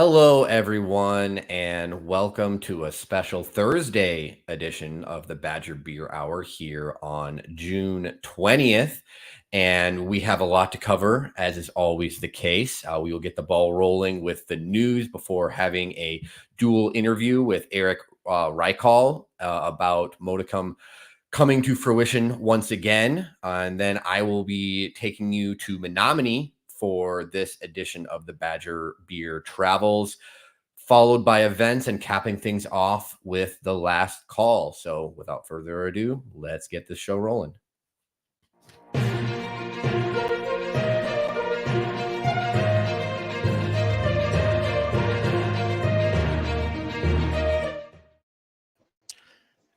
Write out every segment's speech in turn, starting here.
Hello, everyone, and welcome to a special Thursday edition of the Badger Beer Hour here on June 20th. And we have a lot to cover, as is always the case. We will get the ball rolling with the news before having a dual interview with Eric Rykal about Modicum coming to fruition once again. And then I will be taking you to Menomonie for this edition of the Badger Beer Travels, followed by events and capping things off with the last call. So without further ado, let's get this show rolling.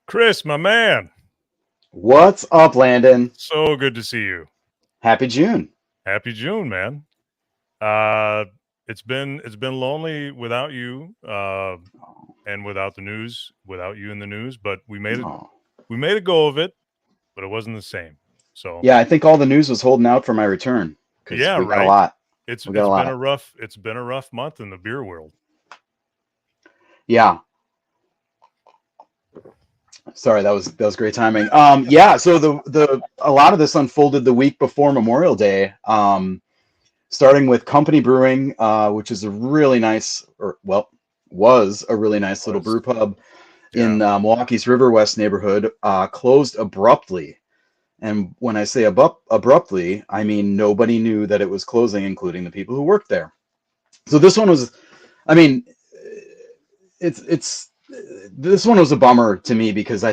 Chris, my man. What's up, Landon? So good to see you. Happy June. Happy June, man. It's been lonely without you, and without the news, without you in the news. But we made it. We made a go of it, but it wasn't the same. So yeah, I think all the news was holding out for my return. Yeah, we got a lot. It's been a rough month in the beer world. Yeah. Sorry, that was great timing. Yeah, so a lot of this unfolded the week before Memorial Day. Starting with Company Brewing, which is a really nice, was a really nice little brew pub in Milwaukee's River West neighborhood, closed abruptly. And when I say abruptly, I mean nobody knew that it was closing, including the people who worked there. So this one was, I mean, this one was a bummer to me because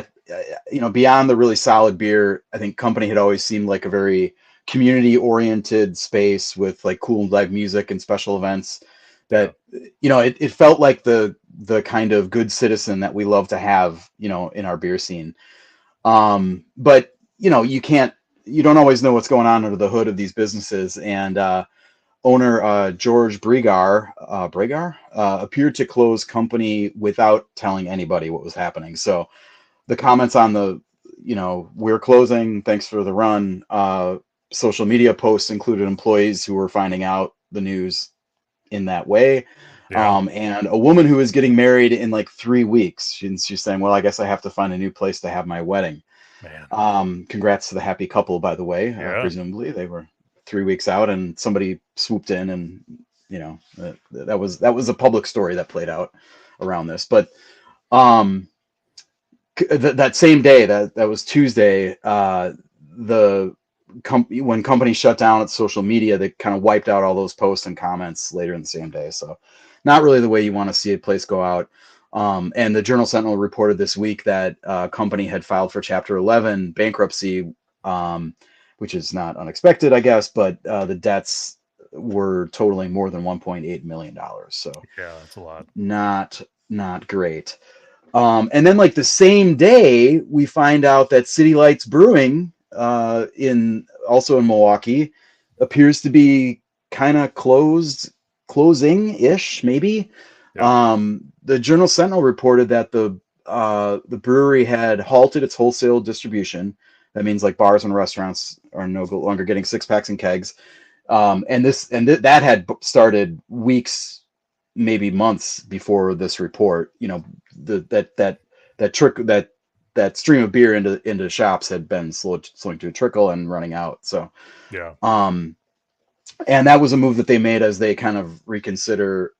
beyond the really solid beer, I think Company had always seemed like a very community-oriented space with like cool live music and special events that, it felt like the kind of good citizen that we love to have, in our beer scene. But, you don't always know what's going on under the hood of these businesses. And owner George Bregar appeared to close Company without telling anybody what was happening. So the comments on the, we're closing, thanks for the run, social media posts included employees who were finding out the news in that way. And a woman who is getting married in like 3 weeks. She's saying, well, I guess I have to find a new place to have my wedding. Man. Congrats to the happy couple, by the way. Presumably they were 3 weeks out and somebody swooped in and, that was a public story that played out around this. But that same day, that was Tuesday, when Company shut down its social media, they kind of wiped out all those posts and comments later in the same day. So not really the way you want to see a place go out. And the Journal Sentinel reported this week that Company had filed for Chapter 11 bankruptcy, which is not unexpected, I guess, but the debts were totaling more than $1.8 million. So yeah, that's a lot. Not great. And then like the same day, we find out that City Lights Brewing, also in Milwaukee, appears to be kind of closing-ish, maybe. Yeah. The Journal Sentinel reported that the brewery had halted its wholesale distribution. That means like bars and restaurants are no longer getting 6-packs and kegs. That had started weeks, maybe months before this report. That stream of beer into shops had been slowing to a trickle and running out. So, yeah. And that was a move that they made as they kind of reconsider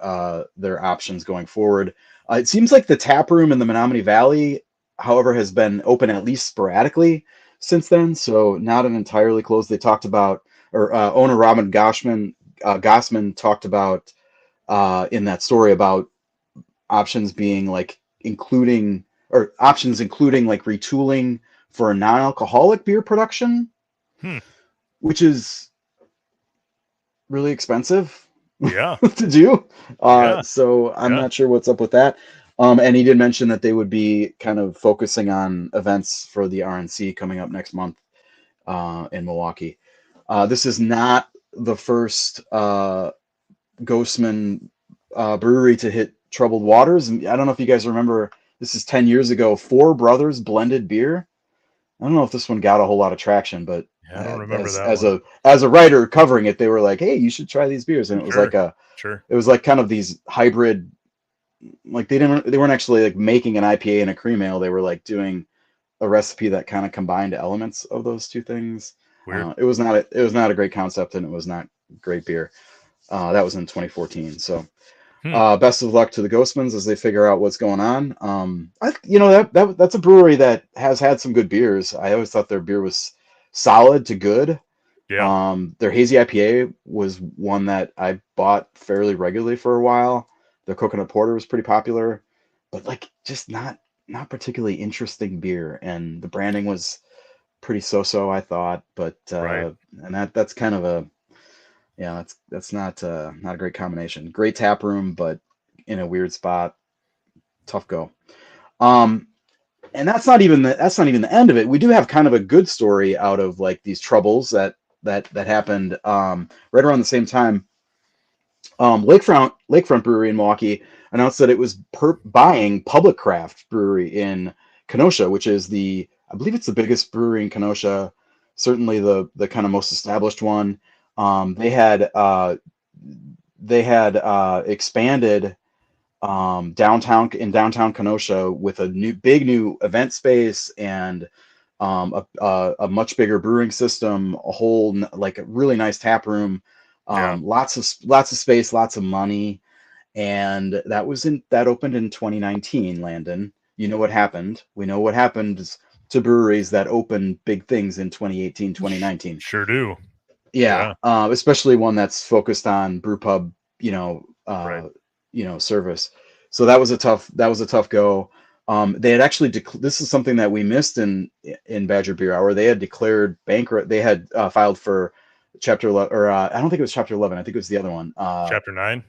their options going forward. It seems like the tap room in the Menomonie Valley, however, has been open at least sporadically since then. So not an entirely closed. They talked about, or owner Robin Gossman talked about in that story about options being like including like retooling for a non-alcoholic beer production, which is really expensive to do. So I'm not sure what's up with that. And he did mention that they would be kind of focusing on events for the RNC coming up next month in Milwaukee. This is not the first Ghostman brewery to hit troubled waters. And I don't know if you guys remember, this is 10 years ago, Four Brothers blended beer. I don't know if this one got a whole lot of traction, but I don't remember as a writer covering it, they were like, hey, you should try these beers. And it was like a Sure. it was like kind of these hybrid, like they weren't actually like making an IPA and a cream ale. They were like doing a recipe that kind of combined elements of those two things. Weird. It was not a great concept, and it was not great beer. That was in 2014. So best of luck to the Ghostmans as they figure out what's going on. That's a brewery that has had some good beers. I always thought their beer was solid to good. Yeah. Their hazy IPA was one that I bought fairly regularly for a while. Their coconut porter was pretty popular, but like just not particularly interesting beer. And the branding was pretty so-so, I thought. But Right. and that's kind of a that's not a great combination. Great tap room, but in a weird spot. Tough go. And that's not even the end of it. We do have kind of a good story out of like these troubles that happened right around the same time. Lakefront Brewery in Milwaukee announced that it was buying Public Craft Brewery in Kenosha, which is I believe it's the biggest brewery in Kenosha, certainly the kind of most established one. They had expanded downtown Kenosha with a big new event space and a much bigger brewing system, a whole like a really nice tap room, lots of space, lots of money, and that opened in 2019. Landon, you know what happened? We know what happened to breweries that open big things in 2018, 2019. Sure do. Yeah. Especially one that's focused on brew pub, Right. service. So that was a tough go. They had actually this is something that we missed in Badger Beer Hour. They had declared bankrupt. They had filed for Chapter 11, or I don't think it was Chapter 11. I think it was the other one. Chapter 9.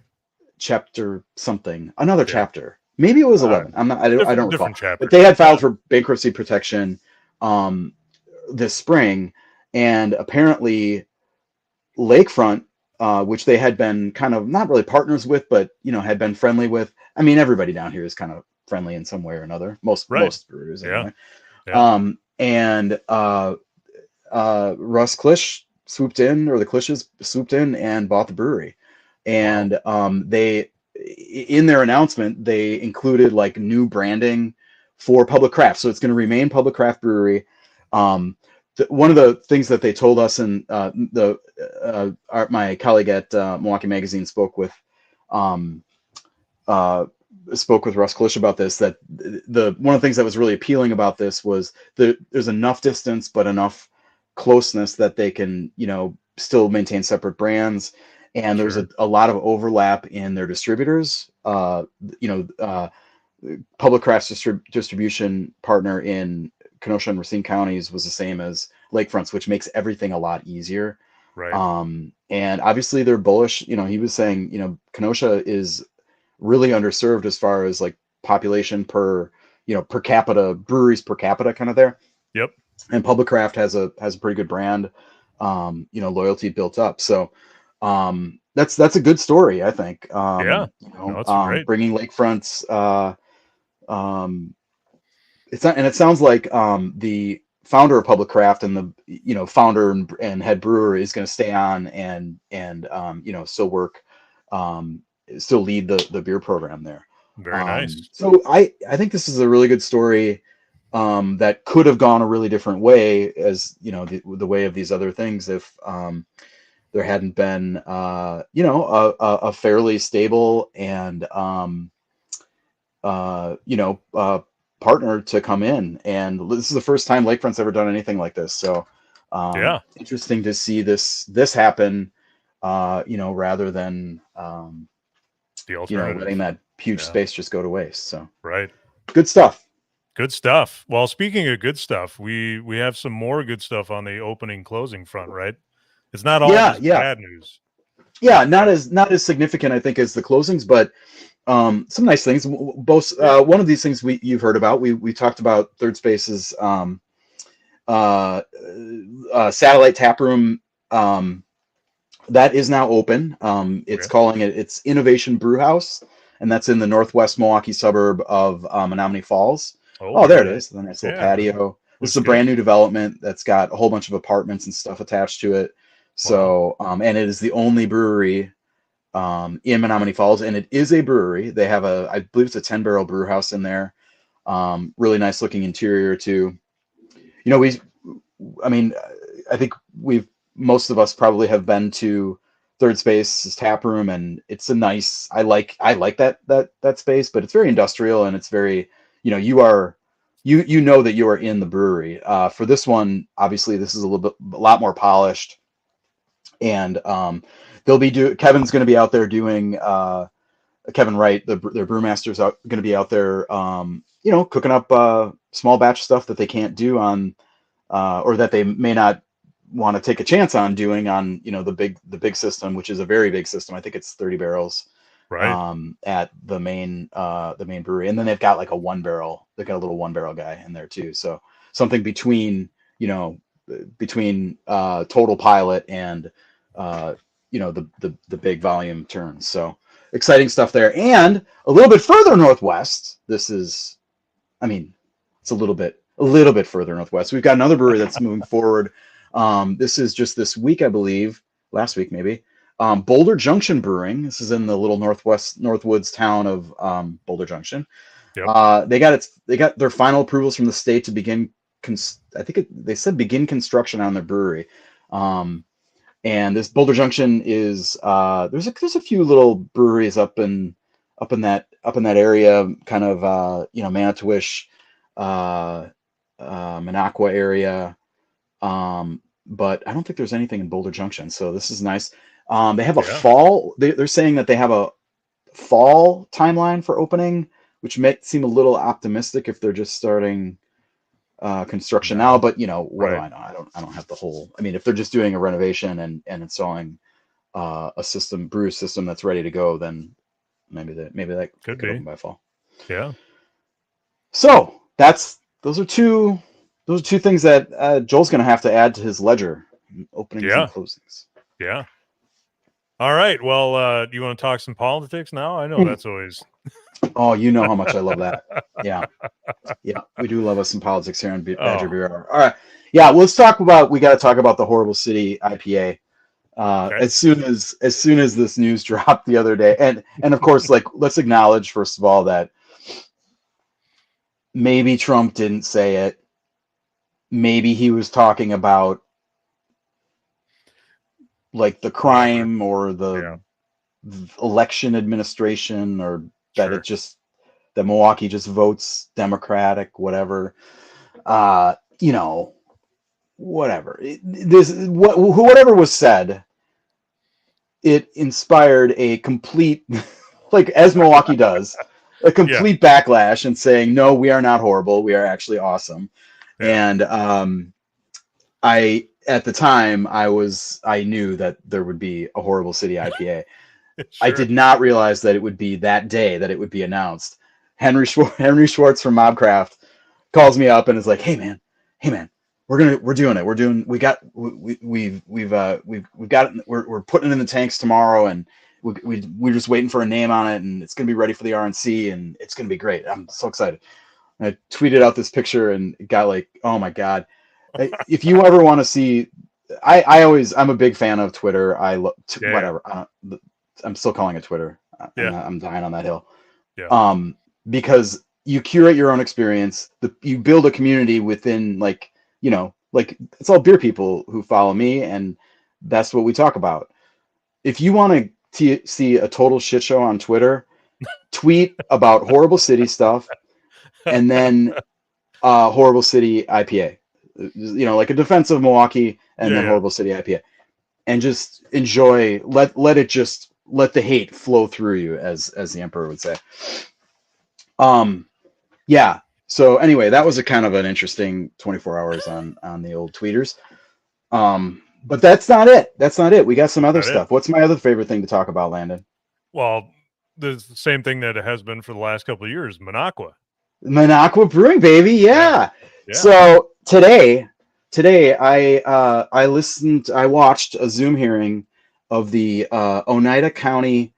Chapter something. Another chapter. Maybe it was 11. I don't recall. Different chapter. But they had filed for bankruptcy protection this spring, and apparently Lakefront, which they had been kind of not really partners with, but had been friendly with. I mean, everybody down here is kind of friendly in some way or another. Most brewers, anyway. Yeah. And Russ Klisch swooped in, or the Klisches swooped in and bought the brewery. And they, in their announcement, they included like new branding for Public Craft, so it's going to remain Public Craft Brewery. One of the things that they told us, and my colleague at Milwaukee Magazine spoke with Russ Klisch about this, that one of the things that was really appealing about this was there's enough distance but enough closeness that they can still maintain separate brands, and there's a lot of overlap in their distributors. Public Craft's distribution partner in Kenosha and Racine counties was the same as Lakefront's, which makes everything a lot easier. Right. And obviously they're bullish. He was saying, Kenosha is really underserved as far as like population per capita, breweries per capita kind of there. Yep. And Public Craft has a pretty good brand, loyalty built up. So that's a good story, I think. That's great. Bringing Lakefront's it sounds like the founder of Public Craft and the founder and head brewer is going to stay on and still work, still lead the beer program there. Very nice. So I think this is a really good story that could have gone a really different way, as the way of these other things, if there hadn't been a fairly stable and partner to come in. And this is the first time Lakefront's ever done anything like this. So interesting to see this happen, rather than the alternative, letting that huge space just go to waste. So good stuff. Well, speaking of good stuff, we have some more good stuff on the opening closing front, right? It's not all just bad news. Yeah, not as significant, I think, as the closings, but some nice things. Both one of these things you've heard about. We talked about Third Space's satellite tap room. That is now open. It's calling it's Innovation Brew House, and that's in the northwest Milwaukee suburb of Menomonie Falls. Oh, there it is. The nice little patio. This is a brand new development that's got a whole bunch of apartments and stuff attached to it. So, and it is the only brewery in Menomonie Falls, and it is a brewery. They have I believe it's a 10-barrel brew house in there. Really nice looking interior too. You know, I mean, I think most of us probably have been to Third Space's tap room, and it's a nice. I like that space, but it's very industrial, and it's very, you know, you know that you are in the brewery. For this one, obviously, this is a lot more polished, and Kevin's going to be out there doing. Kevin Wright, their brewmaster's going to be out there, you know, cooking up small batch stuff that they can't do on, or that they may not want to take a chance on doing on, you know, the big system, which is a very big system. I think it's 30 barrels, Right. at the main brewery, and then they've got like a 1-barrel. They've got a little 1-barrel guy in there too. So something between, you know, Total Pilot and you know, the big volume turns. So exciting stuff there. And a little bit further northwest, it's a little bit further northwest, we've got another brewery that's moving forward. This is just this week, I believe, last week maybe. Boulder Junction Brewing. This is in the little Northwoods town of Boulder Junction. Yep. They got their final approvals from the state to begin. They said begin construction on their brewery. And this Boulder Junction is there's a few little breweries up in that area, kind of you know, Manitowish, Minocqua area, but I don't think there's anything in Boulder Junction. So this is nice. They have a fall. They're saying that they have a fall timeline for opening, which might seem a little optimistic if they're just starting construction now. But you know, what do I know? I don't have the whole. I mean, if they're just doing a renovation and installing a brew system that's ready to go, then maybe that could open by fall. Yeah. So those are two things that Joel's going to have to add to his ledger: openings and closings. Yeah. All right. Well, do you want to talk some politics now? I know that's always. Oh, you know how much I love that. Yeah, we do love us some politics here on Badger Beer Hour. All right, yeah, we got to talk about the Horrible City IPA. Okay. As soon as this news dropped the other day, and of course, like, let's acknowledge first of all that maybe Trump didn't say it. Maybe he was talking about like the crime or the election administration, or that that Milwaukee just votes Democratic, whatever. You know, whatever. Whatever was said, it inspired a complete, like, as Milwaukee does, a complete backlash and saying, no, we are not horrible. We are actually awesome. Yeah. And at the time, I knew that there would be a Horrible City IPA. Sure. I did not realize that it would be that day that it would be announced. Henry Schwartz from Mobcraft calls me up and is like, hey man, we're doing it. We're putting it in the tanks tomorrow, and we're just waiting for a name on it, and it's going to be ready for the RNC, and it's going to be great. I'm so excited. And I tweeted out this picture and it got like, oh my God. If you ever want to see, I'm a big fan of Twitter. Whatever. I'm still calling it Twitter. I'm dying on that hill. Yeah. Because you curate your own experience. You build a community within, like, you know, like, it's all beer people who follow me, and that's what we talk about. If you want to see a total shit show on Twitter, tweet about Horrible City stuff, and then Horrible City IPA. You know, like a defense of Milwaukee, and then Horrible City IPA, and just enjoy. Let the hate flow through you, as the emperor would say. Yeah. So anyway, that was a kind of an interesting 24 hours on the old tweeters. But that's not it. We got some other stuff. What's my other favorite thing to talk about, Landon? Well, there's the same thing that it has been for the last couple of years, Minocqua Brewing, baby. Yeah. So today I watched a Zoom hearing of the Oneida County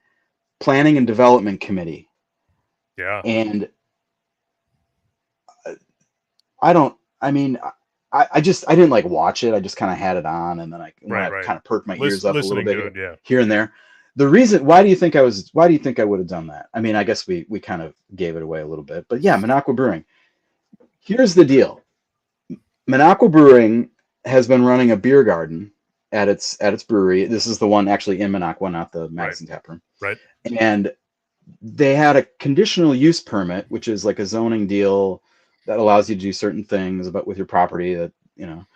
Planning and Development Committee. Yeah. And I didn't like watch it. I just kind of had it on, and then I kind of perked my ears up a little bit here and there. the reason, why do you think I would have done that? I mean, I guess we kind of gave it away a little bit, but yeah, Minocqua Brewing. Here's the deal. Minocqua Brewing has been running a beer garden at its brewery. This is the one actually in Minocqua, not the Madison Tap Room. Right. And they had a conditional use permit, which is like a zoning deal that allows you to do certain things about with your property that, you know,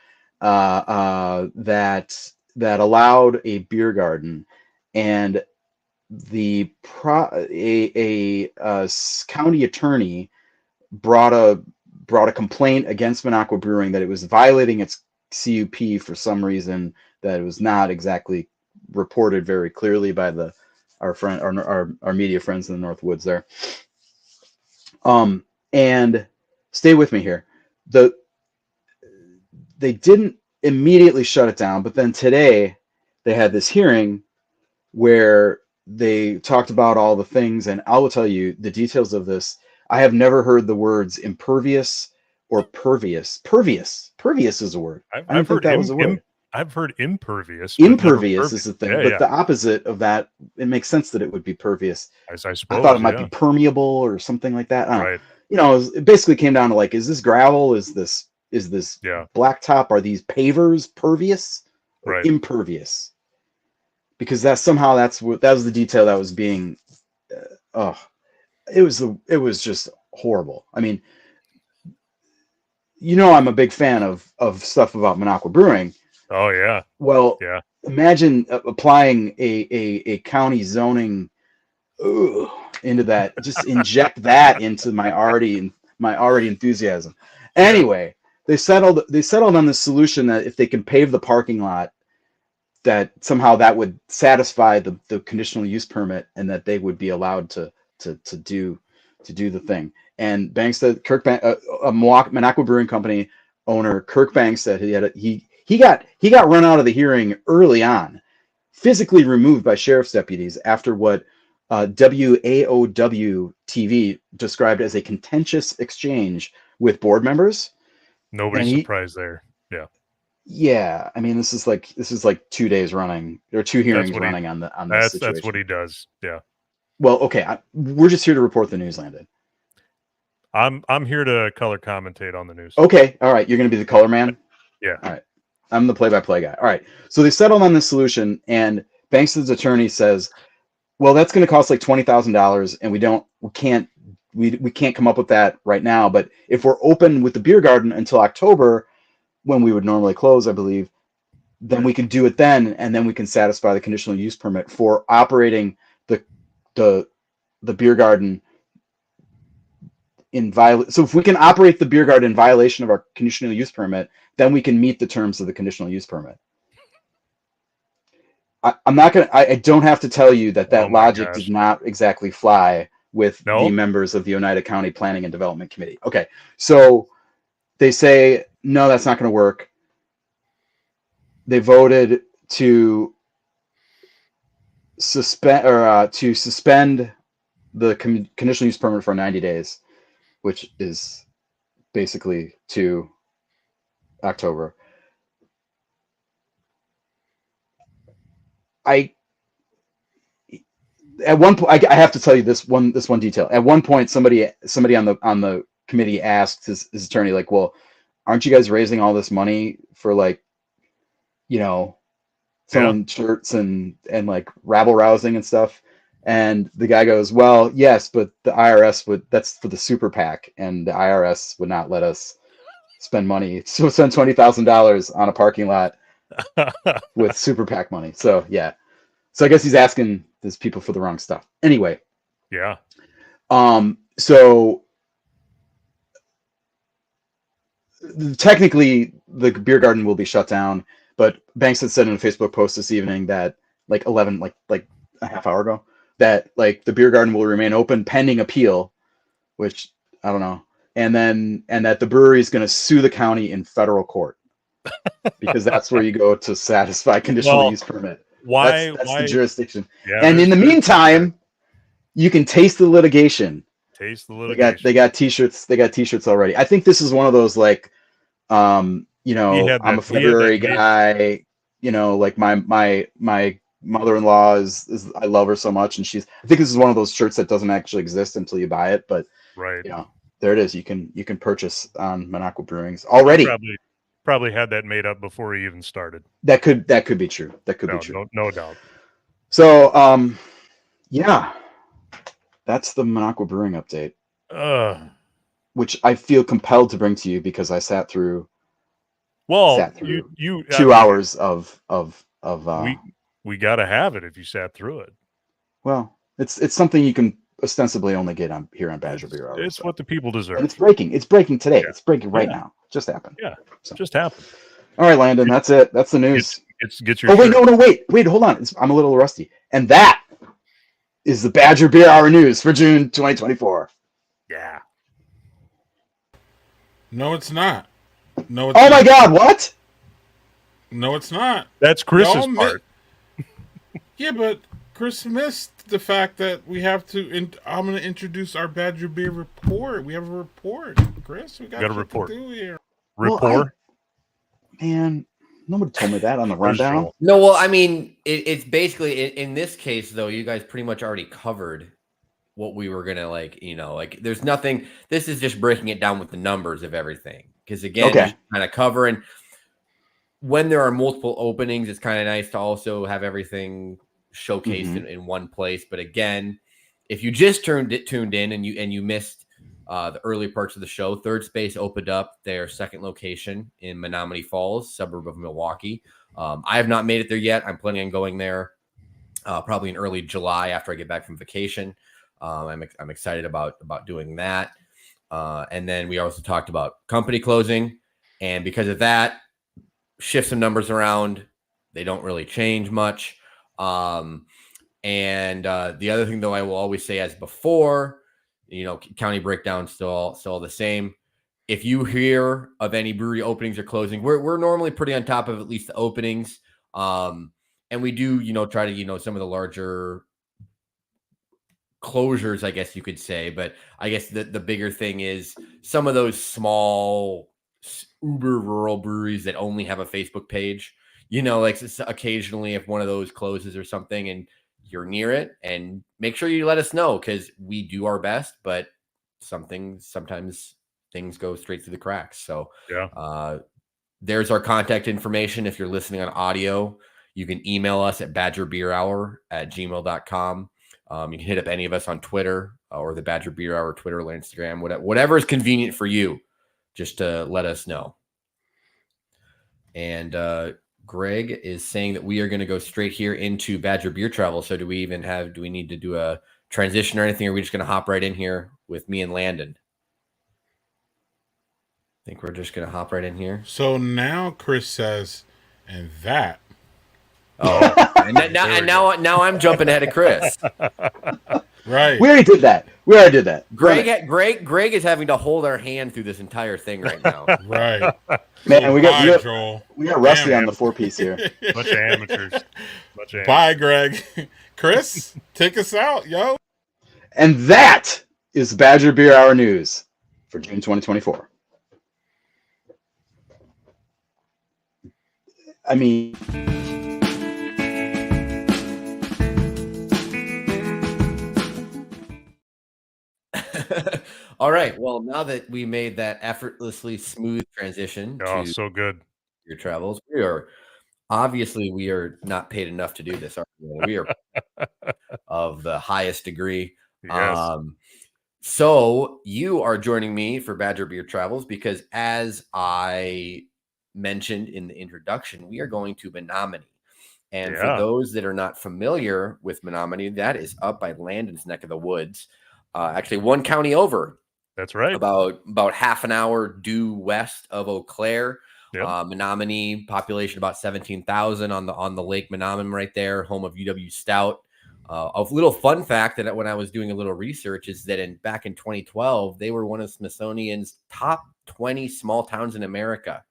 that allowed a beer garden, and the county attorney brought a complaint against Minocqua Brewing that it was violating its CUP for some reason that it was not exactly reported very clearly by our media friends in the North Woods there. And stay with me here. They didn't immediately shut it down, but then today they had this hearing where they talked about all the things, and I will tell you the details of this. I have never heard the words impervious or pervious. Pervious is a word. I don't think that was a word. I've heard impervious. Impervious is the thing, but the opposite of that, it makes sense that it would be pervious. I suppose. I thought it might be permeable or something like that. Right. You know, it basically came down to like, is this gravel? Is this blacktop? Are these pavers pervious or impervious? Because that was the detail that was being. It was just horrible. I mean, you know, I'm a big fan of stuff about Minocqua Brewing. Oh yeah. Well, yeah. Imagine applying a county zoning into that. Just inject that into my already enthusiasm. Anyway, they settled on the solution that if they can pave the parking lot, that somehow that would satisfy the conditional use permit, and that they would be allowed to do the thing. And Bankstead, Minocqua Brewing Company owner Kirk Bankstead, he got run out of the hearing early on, physically removed by sheriff's deputies after what WAOW TV described as a contentious exchange with board members. Nobody's surprised there. Yeah. Yeah, I mean, this is like 2 days running. There are 2 hearings running on this situation. That's what he does. Yeah. Well, okay, we're just here to report the news, Landon. I'm here to color commentate on the news. Okay, all right, you're going to be the color man. Yeah. All right, I'm the play-by-play guy. All right, so they settled on this solution, and Bankston's attorney says, "Well, that's going to cost like $20,000, and we can't come up with that right now. But if we're open with the beer garden until October, when we would normally close, I believe, then we can do it then, and then we can satisfy the conditional use permit for operating the beer garden in violation. So if we can operate the beer garden in violation of our conditional use permit, then we can meet the terms of the conditional use permit." I don't have to tell you that logic did not exactly fly with the members of the Oneida County Planning and Development Committee. Okay, so they say, no, that's not going to work. They voted to suspend the conditional use permit for 90 days, which is basically to October. At one point, I have to tell you this one detail. At one point, somebody on the committee asked his attorney, like, "Well, aren't you guys raising all this money for, like, you know, selling shirts and like rabble rousing and stuff?" And the guy goes, "Well, yes, but the IRS that's for the super PAC, and the IRS would not let us spend money. So spend $20,000 on a parking lot with super PAC money." So yeah. So I guess he's asking these people for the wrong stuff. Anyway. Yeah. So technically the beer garden will be shut down, but Banks had said in a Facebook post this evening that like a half hour ago, that like the beer garden will remain open pending appeal, which I don't know. And that the brewery is going to sue the county in federal court because that's where you go to satisfy conditional use permit. Why? That's the jurisdiction. Yeah, and in the meantime, you can taste the litigation. Taste the litigation. They got t-shirts. They got t-shirts already. I think this is one of those like, you know, I'm a February guy. You know, like my mother-in-law is I love her so much, and I think this is one of those shirts that doesn't actually exist until you buy it, but Right. there it is. You can purchase on Menomonie Brewing's already. Probably had that made up before he even started. That could be true. That could be true. No doubt. So yeah, that's the Menomonie Brewing update. Which I feel compelled to bring to you because I sat through you 2 hours of we got to have it if you sat through it. Well, it's something you can ostensibly only get here on Badger Beer Hour. It's what the people deserve. And it's breaking today. It's breaking right now. Just happened. Yeah. Just happened. All right, Landon, that's it. That's the news. Get your wait, hold on. I'm a little rusty. And that is the Badger Beer Hour news for June 2024. Yeah. No, it's not. No, it's not. My God, what? No, it's not. That's Chris's part. Yeah, but Chris missed the fact that we have to. I'm going to introduce our Badger Beer report. We have a report, Chris. We got a report to do here. Report. Man, nobody told me that on the rundown. No, well, I mean, it's basically in this case though. You guys pretty much already covered what we were gonna there's nothing. This is just breaking it down with the numbers of everything. Because again, kind of covering when there are multiple openings, it's kind of nice to also have everything showcased in one place. But again, if you just tuned in and you missed the early parts of the show, Third Space opened up their second location in Menomonie Falls, suburb of Milwaukee. I have not made it there yet. I'm planning on going there probably in early July after I get back from vacation. I'm excited about doing that. And then we also talked about company closing, and because of that, shift some numbers around. They don't really change much. And the other thing, though, I will always say as before, county breakdown still the same. If you hear of any brewery openings or closing, we're normally pretty on top of at least the openings. And we do, try to, some of the larger closures, I guess you could say. But I guess the bigger thing is some of those small uber rural breweries that only have a Facebook page, occasionally if one of those closes or something and you're near it, and make sure you let us know, because we do our best, but sometimes things go straight through the cracks. So there's our contact information. If you're listening on audio, you can email us at badgerbeerhour@gmail.com. You can hit up any of us on Twitter or the Badger Beer Hour Twitter or Instagram, whatever is convenient for you, just to let us know. And Greg is saying that we are going to go straight here into Badger Beer Travel. So do we need to do a transition or anything? Or are we just going to hop right in here with me and Landon? I think we're just going to hop right in here. So now Chris says, and that. Oh, and now I'm jumping ahead of Chris. Right. We already did that. Greg is having to hold our hand through this entire thing right now. Right. Man, we got Rusty on the 4-piece here. Bunch of amateurs. Bye, Greg. Chris, take us out, yo. And that is Badger Beer Hour news for June 2024. I mean, all right. Well, now that we made that effortlessly smooth transition to so good your travels, we are not paid enough to do this. We are of the highest degree. Yes. So you are joining me for Badger Beer Travels because, as I mentioned in the introduction, we are going to Menomonie. And for those that are not familiar with Menomonie, that is up by Landon's neck of the woods. Actually, one county over. That's right. About half an hour due west of Eau Claire. Yep. Menomonie, population about 17,000 on the Lake Menomonie right there, home of UW Stout. A little fun fact that when I was doing a little research is that back in 2012, they were one of Smithsonian's top 20 small towns in America.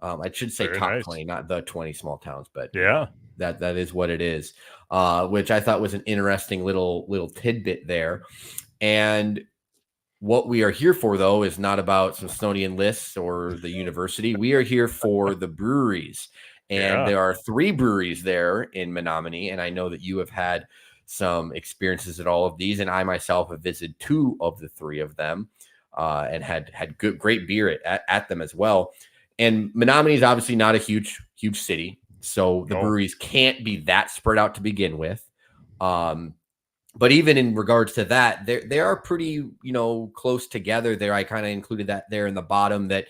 I should say Very top nice. 20, not the 20 small towns, but that is what it is, which I thought was an interesting little tidbit there. And what we are here for, though, is not about Smithsonian lists or the university. We are here for the breweries. And Yeah. there are 3 breweries there in Menomonie, and I know that you have had some experiences at all of these, and I myself have visited 2 of the 3 of them, and had great beer at them as well. And Menomonie is obviously not a huge city, so the breweries can't be that spread out to begin with. But even in regards to that, they are pretty, close together there. I kind of included that there in the bottom, that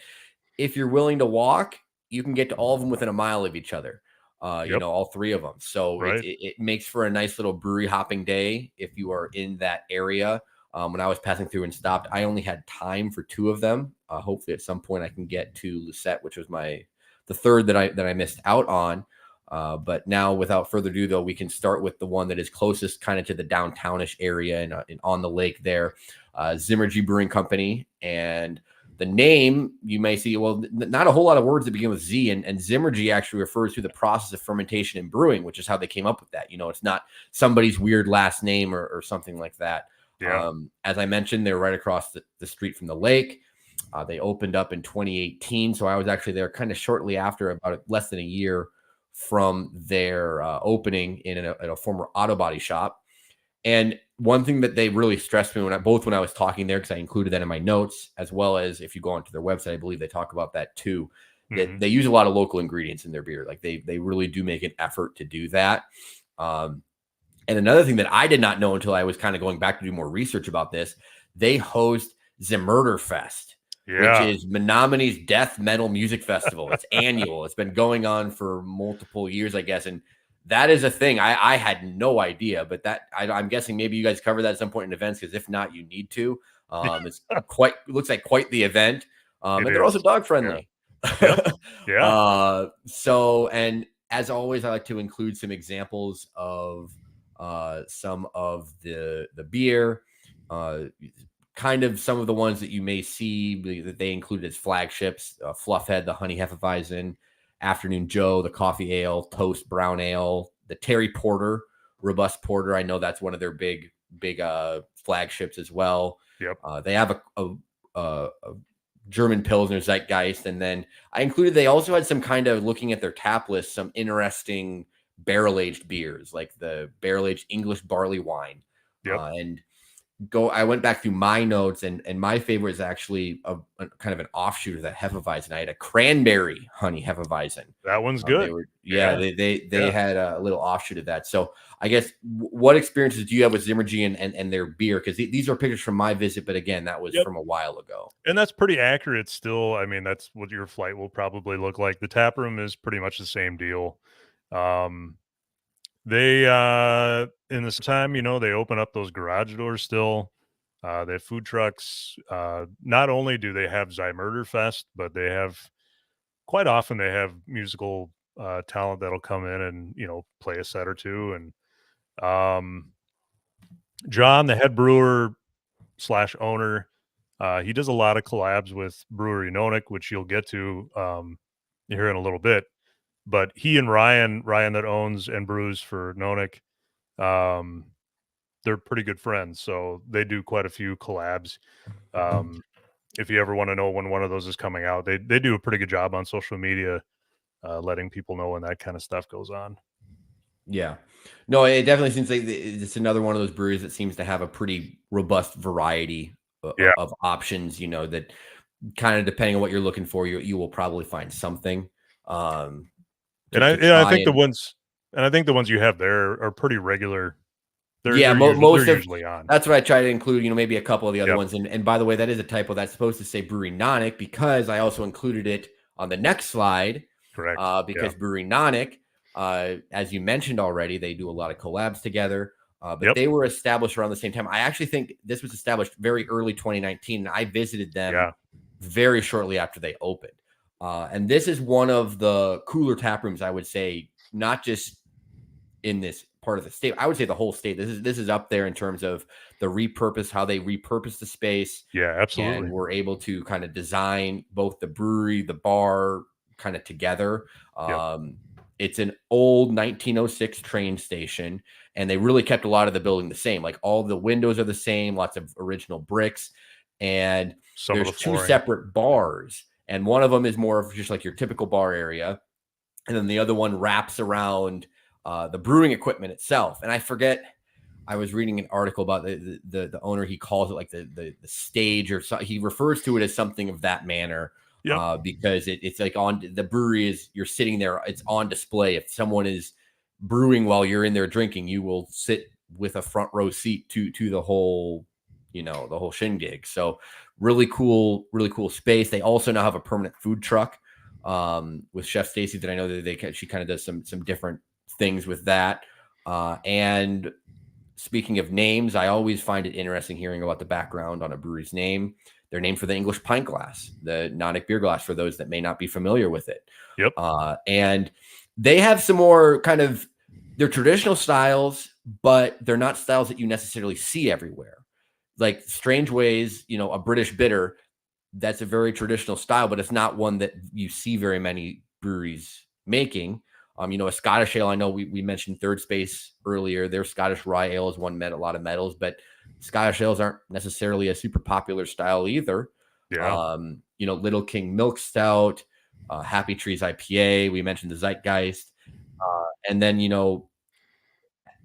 if you're willing to walk, you can get to all of them within a mile of each other. All 3 of them. So Right. it makes for a nice little brewery hopping day if you are in that area. When I was passing through and stopped, I only had time for 2 of them. Hopefully at some point I can get to Lucette, which was the third that I missed out on. But now, without further ado, though, we can start with the one that is closest kind of to the downtownish area and on the lake there, Zimmergy Brewing Company. And the name, you may see, well, not a whole lot of words that begin with Z, and Zimmergy actually refers to the process of fermentation and brewing, which is how they came up with that. It's not somebody's weird last name or something like that. Yeah. As I mentioned, they're right across the street from the lake. They opened up in 2018, so I was actually there kind of shortly after, about less than a year from their opening in a former auto body shop. And one thing that they really stressed me when I was talking there, because I included that in my notes, as well as if you go onto their website, I believe they talk about that too, that they use a lot of local ingredients in their beer. Like they really do make an effort to do that. And another thing that I did not know until I was kind of going back to do more research about this, they host the Murder Fest. Yeah. Which is Menomonie's death metal music festival. It's annual. It's been going on for multiple years, I guess. And that is a thing. I had no idea, but I'm guessing maybe you guys cover that at some point in events, because if not, you need to. It's looks like quite the event. And they're also dog friendly. Yeah. Yeah. So, and as always, I like to include some examples of some of the beer, kind of some of the ones that you may see that they included as flagships: Fluffhead, the Honey Hefeweizen, Afternoon Joe, the Coffee Ale, Toast Brown Ale, the Terry Porter, Robust Porter. I know that's one of their big flagships as well. Yep. They have a German Pilsner Zeitgeist, and then I included, they also had some kind of, looking at their tap list, some interesting barrel-aged beers, like the barrel-aged English barley wine. Yep. I went back through my notes, and my favorite is actually a kind of an offshoot of that Hefeweizen. I had a cranberry honey Hefeweizen. That one's good. They had a little offshoot of that. So I guess, what experiences do you have with Zimmergy and their beer? Because these are pictures from my visit, but again, that was from a while ago. And that's pretty accurate still. I mean, that's what your flight will probably look like. The tap room is pretty much the same deal. They in this time, they open up those garage doors still. They have food trucks. Not only do they have Murder Fest, but they have, quite often they have musical talent that'll come in and play a set or two. And John, the head brewer / owner, he does a lot of collabs with Brewery Nonic, which you'll get to here in a little bit. But he and Ryan that owns and brews for Nonic, they're pretty good friends. So they do quite a few collabs. If you ever want to know when one of those is coming out, they do a pretty good job on social media, letting people know when that kind of stuff goes on. Yeah. No, it definitely seems like it's another one of those breweries that seems to have a pretty robust variety of options, that kind of, depending on what you're looking for, you will probably find something. I think the ones you have there are pretty regular. They're usually on. That's what I try to include, maybe a couple of the other ones. And by the way, that is a typo. That's supposed to say Brewery Nonic, because I also included it on the next slide. Correct. Because Brewery Nonic, as you mentioned already, they do a lot of collabs together. But they were established around the same time. I actually think this was established very early 2019. And I visited them very shortly after they opened. And this is one of the cooler tap rooms, I would say, not just in this part of the state. I would say the whole state. This is up there in terms of how they repurpose the space. Yeah, absolutely. And we're able to kind of design both the brewery, the bar, kind of together. It's an old 1906 train station, and they really kept a lot of the building the same. Like, all the windows are the same, lots of original bricks, and there's 2 separate bars. And one of them is more of just like your typical bar area. and then the other one wraps around the brewing equipment itself. And I forget, I was reading an article about the owner. He calls it like the stage, or so, he refers to it as something of that manner. Yep. Because it's like on the brewery is, you're sitting there, it's on display. If someone is brewing while you're in there drinking, you will sit with a front row seat to the whole, the whole shindig. So really cool space. They also now have a permanent food truck with Chef Stacy that I know that she kind of does some different things with that. And speaking of names, I always find it interesting hearing about the background on a brewery's name. They're named for the English pint glass, the Nonic beer glass, for those that may not be familiar with it. Yep. And they have some more kind of their traditional styles, but they're not styles that you necessarily see everywhere. Like Strange Ways, a British bitter, that's a very traditional style, but it's not one that you see very many breweries making. A Scottish ale, I know we mentioned Third Space earlier. Their Scottish rye ale has won a lot of medals, but Scottish ales aren't necessarily a super popular style either. Yeah. Little King Milk Stout, Happy Trees IPA. We mentioned the Zeitgeist. And then,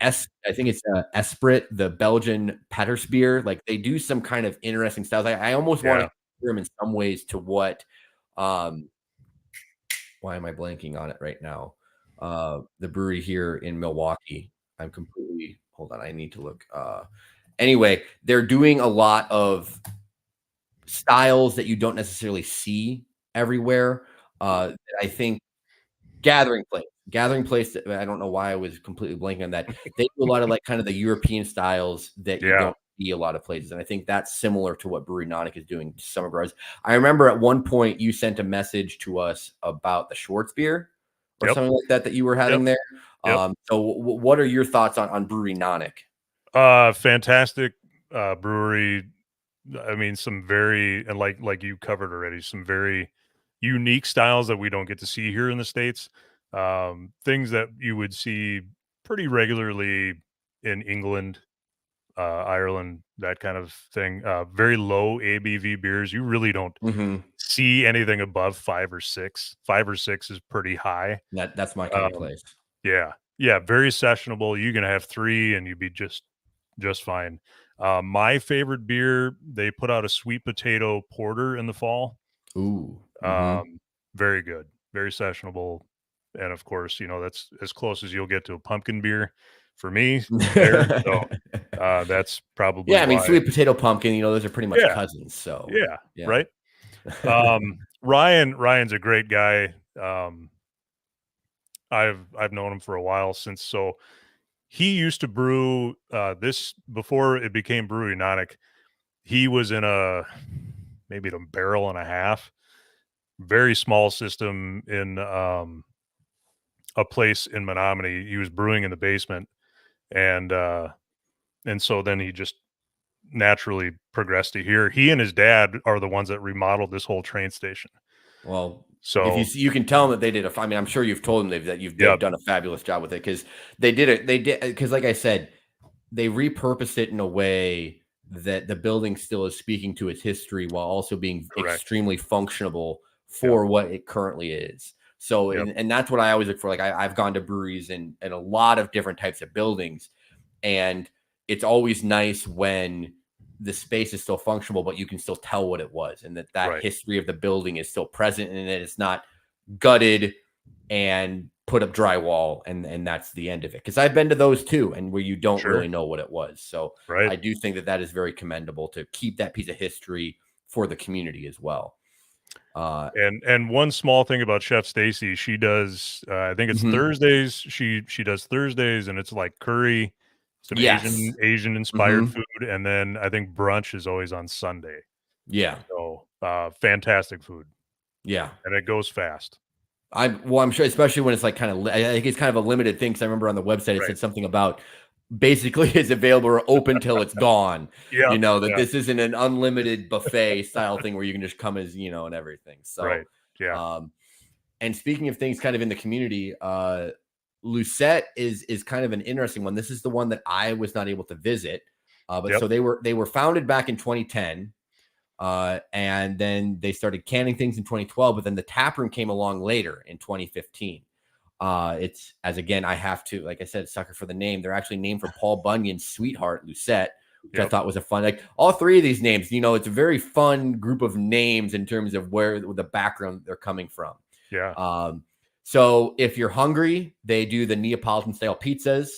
I think it's Esprit, the Belgian Patersbier. Like they do some kind of interesting styles. I almost want to compare them in some ways to what, why am I blanking on it right now? The brewery here in Milwaukee. Hold on. I need to look. Anyway, they're doing a lot of styles that you don't necessarily see everywhere. I think Gathering Place. I don't know why I was completely blanking on that. They do a lot of like kind of the European styles that you don't see a lot of places. And I think that's similar to what Brewery Nonic is doing to some regards. I remember at one point you sent a message to us about the Schwarzbier or something like that you were having there. So what are your thoughts on Brewery Nonic? Fantastic brewery. I mean, some very, and like you covered already, some very unique styles that we don't get to see here in the States. Things that you would see pretty regularly in England, Ireland, that kind of thing. Very low ABV beers. You really don't see anything above 5 or 6. 5 or 6 is pretty high. That's my kind of place. Yeah. Very sessionable. You can have 3 and you'd be just fine. My favorite beer, they put out a sweet potato porter in the fall. Ooh. Very good, very sessionable, and of course, that's as close as you'll get to a pumpkin beer for me there. So that's probably I mean, sweet potato pumpkin, those are pretty much cousins. So right. Ryan's a great guy. I've known him for a while so he used to brew this before it became Brewery Nonic. He was in maybe a barrel and a half, very small system in a place in Menomonie. He was brewing in the basement, and so then he just naturally progressed to here. He and his dad are the ones that remodeled this whole train station. Well, so if you can tell them that they did I mean, I'm sure you've told them they've done a fabulous job with it, because they did because like I said, they repurposed it in a way that the building still is speaking to its history while also being extremely functional for what it currently is. So, and that's what I always look for. Like I've gone to breweries in a lot of different types of buildings, and it's always nice when the space is still functional, but you can still tell what it was, and that history of the building is still present, and that it's not gutted and put up drywall and that's the end of it. Because I've been to those too, and where you don't really know what it was. So I do think that is very commendable to keep that piece of history for the community as well. And one small thing about Chef Stacy, she does I think it's Thursdays. She does Thursdays, and it's like curry, some Asian inspired food, and then I think brunch is always on Sunday. So fantastic food. And it goes fast. I'm sure, especially when it's like kind of, I think it's kind of a limited thing. Cause I remember on the website, it said something about basically it's available or open till it's gone. This isn't an unlimited buffet style thing where you can just come as, and everything. So, and speaking of things kind of in the community, Lucette is kind of an interesting one. This is the one that I was not able to visit. So they were founded back in 2010. And then they started canning things in 2012, but then the tap room came along later in 2015. It's as again, I have to, like I said, sucker for the name. They're actually named for Paul Bunyan's sweetheart, Lucette, which I thought was a fun, like all three of these names, it's a very fun group of names in terms of where the background they're coming from. Yeah. So if you're hungry, they do the Neapolitan style pizzas.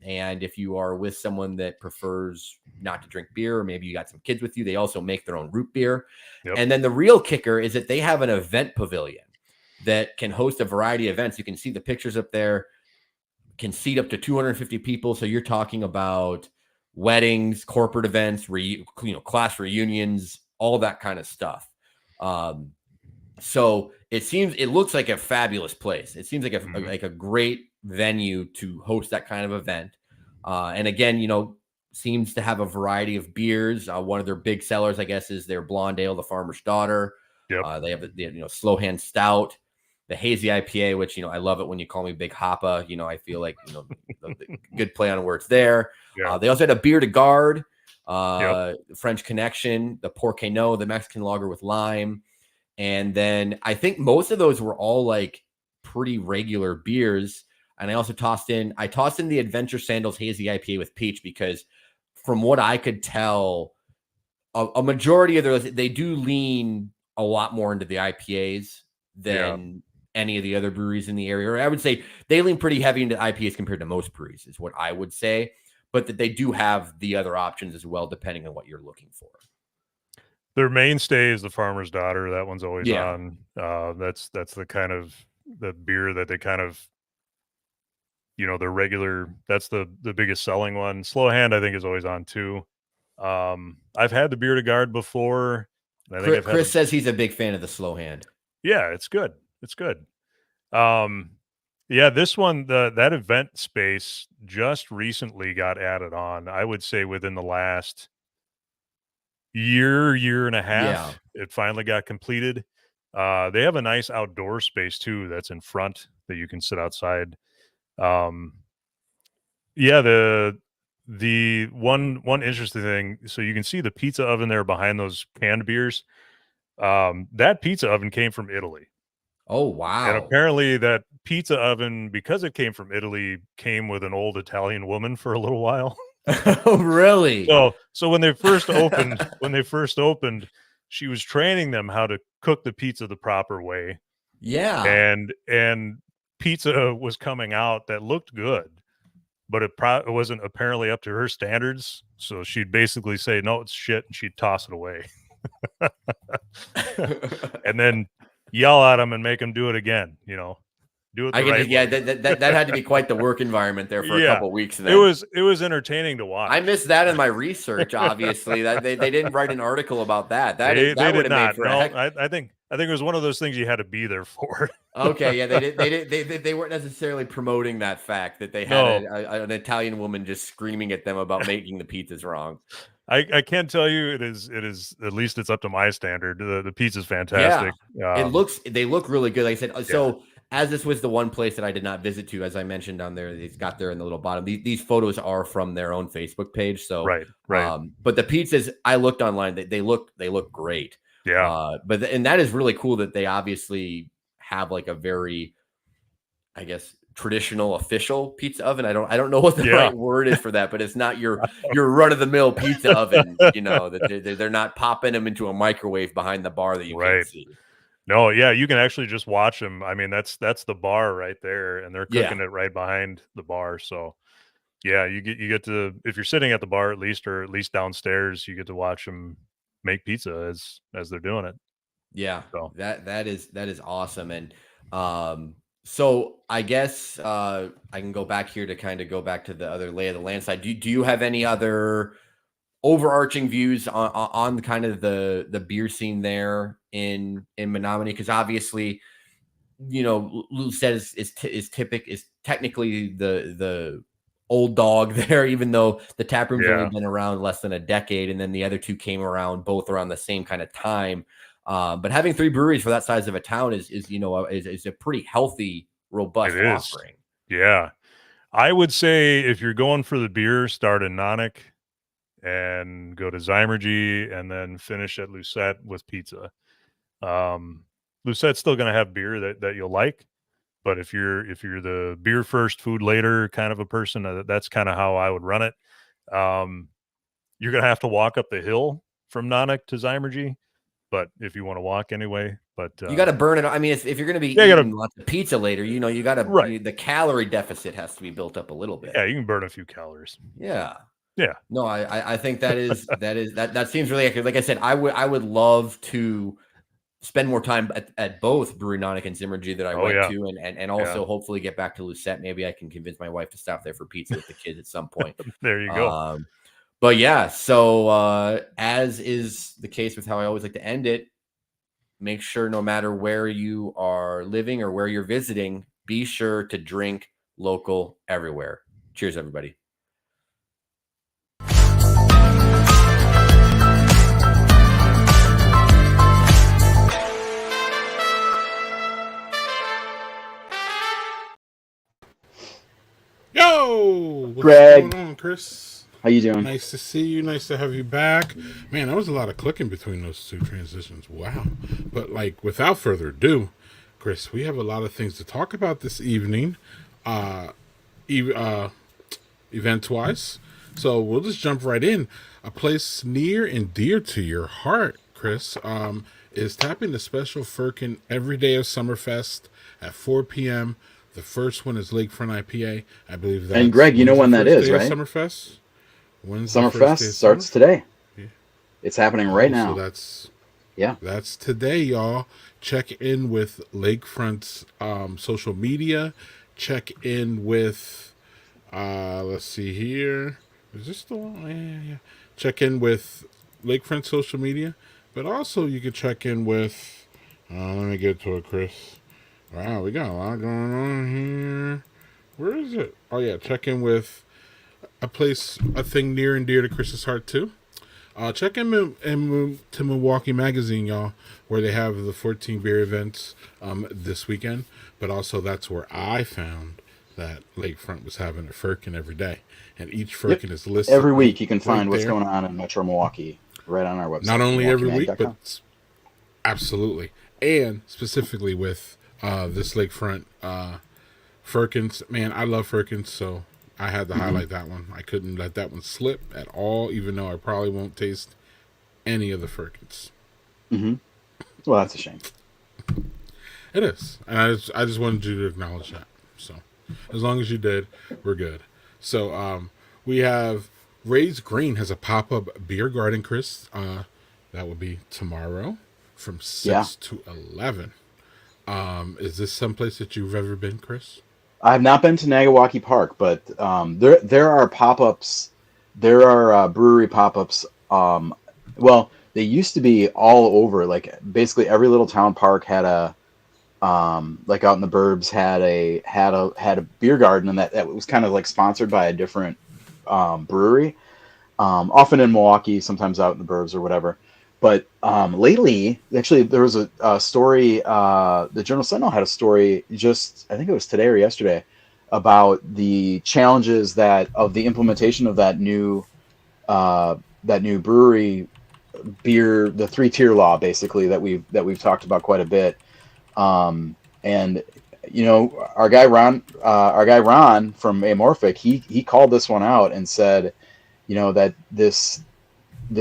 And if you are with someone that prefers not to drink beer, or maybe you got some kids with you, they also make their own root beer. Yep. And then the real kicker is that they have an event pavilion that can host a variety of events. You can see the pictures up there, can seat up to 250 people. So you're talking about weddings, corporate events, class reunions, all that kind of stuff. So it looks like a fabulous place. It seems like a great venue to host that kind of event. And again, seems to have a variety of beers. One of their big sellers, I guess, is their blonde ale, the Farmer's Daughter. Yep. They have the slow hand stout, the hazy IPA, which I love it when you call me Big Hoppa. I feel like the good play on words there. Yeah. They also had a beer de garde, French Connection, the Porcano, the Mexican lager with lime. And then I think most of those were all like pretty regular beers. And I also tossed in the Adventure Sandals Hazy IPA with peach, because from what I could tell, a majority of they do lean a lot more into the IPAs than any of the other breweries in the area. Or I would say they lean pretty heavy into IPAs compared to most breweries, is what I would say. But that they do have the other options as well, depending on what you're looking for. Their mainstay is the Farmer's Daughter. That one's always on. That's the kind of the beer that they kind of, their regular. That's the biggest selling one. Slow Hand, I think, is always on too. I've had the beer de garde before. And I think Chris says he's a big fan of the Slow Hand. Yeah, it's good. It's good. This one, that event space just recently got added on. I would say within the last year and a half, it finally got completed. They have a nice outdoor space too that's in front that you can sit outside. The one interesting thing, so you can see the pizza oven there behind those canned beers. That pizza oven came from Italy. Oh, wow. And apparently that pizza oven, because it came from Italy, came with an old Italian woman for a little while. Oh, really? So when they first opened, she was training them how to cook the pizza the proper way. Yeah. And pizza was coming out that looked good, but it wasn't apparently up to her standards. So she'd basically say, no, it's shit, and she'd toss it away. And then yell at them and make them do it again, do it the right way. That had to be quite the work environment there for a couple of weeks. It was entertaining to watch. I missed that in my research. Obviously, that they didn't write an article about that. That they would did have not. made for I think it was one of those things you had to be there for. Okay, yeah, they weren't necessarily promoting that fact that they had an Italian woman just screaming at them about making the pizzas wrong. I can't tell you it is at least it's up to my standard. The pizza's fantastic. Yeah. They look really good. Like I said, so as this was the one place that I did not visit to, as I mentioned on there, it's got there in the little bottom. These photos are from their own Facebook page. So right. But the pizzas, I looked online, they look great. Yeah. And that is really cool that they obviously have like a very, I guess, traditional official pizza oven. I don't know what the right word is for that, but it's not your run of the mill pizza oven. That they're not popping them into a microwave behind the bar that you can't see. No, you can actually just watch them. I mean, that's the bar right there, and they're cooking it right behind the bar. So you get to, if you're sitting at the bar at least downstairs, you get to watch them make pizza as they're doing it. Yeah, so that is awesome. And so I guess I can go back here to kind of go back to the other lay of the land side. Do you have any other overarching views on kind of the beer scene there in Menomonie? Because obviously, Lucette is technically the old dog there, even though the tap room's only been around less than a decade, and then the other two came around both around the same kind of time. But having three breweries for that size of a town is a pretty healthy, robust offering. Yeah, I would say if you're going for the beer, start in Nonic and go to Zymergy and then finish at Lucette with pizza. Lucette's still going to have beer that you'll like, But if you're the beer first, food later kind of a person, that's kind of how I would run it. You're gonna have to walk up the hill from Nanak to Zymergy, but if you want to walk anyway, but you got to burn it. I mean, if you're going to be Yeah, you eating gotta- lots of pizza later, you got to Right. the calorie deficit has to be built up a little bit. yeah, you can burn a few calories. Yeah. Yeah. No, I think that seems really accurate. Like I said, I would love to spend more time at both Brewery Nanak and Zimmergy that I went yeah. to, and also hopefully get back to Lucette. Maybe I can convince my wife to stop there for pizza with the kids at some point. There you go. But yeah, so as is the case with how I always like to end it, make sure no matter where you are living or where you're visiting, be sure to drink local everywhere. Cheers, everybody. Yo, what's Greg. going on, Chris? How you doing? Nice to see you. Nice to have you back. Man, that was a lot of clicking between those two transitions. Wow. But like, without further ado, Chris, we have a lot of things to talk about this evening, event-wise. So we'll just jump right in. A place near and dear to your heart, Chris, is tapping the special Firkin every day of Summerfest at 4 p.m. The first one is Lakefront IPA. I believe that. And Greg, you know when that is, right? Summerfest. When's the first day Summerfest of starts summer? today. Yeah. It's happening right now. So yeah, that's today, y'all. Check in with Lakefront's social media. Check in with let's see here. Is this the one? Yeah. Check in with Lakefront social media, but also you can check in with. Let me get to it, Chris. Wow, we got a lot going on here. Where is it? Oh yeah, check in with a thing near and dear to Chris's heart too. Check in to Milwaukee Magazine, y'all, where they have the 14 beer events this weekend. But also that's where I found that Lakefront was having a Firkin every day, and each Firkin is listed every week. You can find what's there. going on in Metro Milwaukee right on our website. Not only every week, MilwaukeeMag.com. but absolutely, and specifically with this Lakefront Firkins. Man, I love Firkins, so I had to highlight that one. I couldn't let that one slip at all, even though I probably won't taste any of the Firkins. Mm-hmm. Well, that's a shame. It is, and I just wanted you to acknowledge that. So, as long as you did, we're good. So, we have Ray's Green has a pop-up beer garden, Chris. That will be tomorrow from 6 to 11. Is this someplace that you've ever been, Chris? I have not been to Nagawaki Park, but there are pop-ups. There are brewery pop-ups. Well, they used to be all over. Like basically every little town park had a like out in the burbs had a beer garden, and that was kind of like sponsored by a different brewery. Often in Milwaukee, sometimes out in the burbs or whatever. But lately, actually, there was a story. The Journal Sentinel had a story I think it was today or yesterday, about the challenges of the implementation of that new brewery beer, the 3-tier law, basically that we've talked about quite a bit. And you know, our guy Ron from Amorphic, he called this one out and said, you know, that this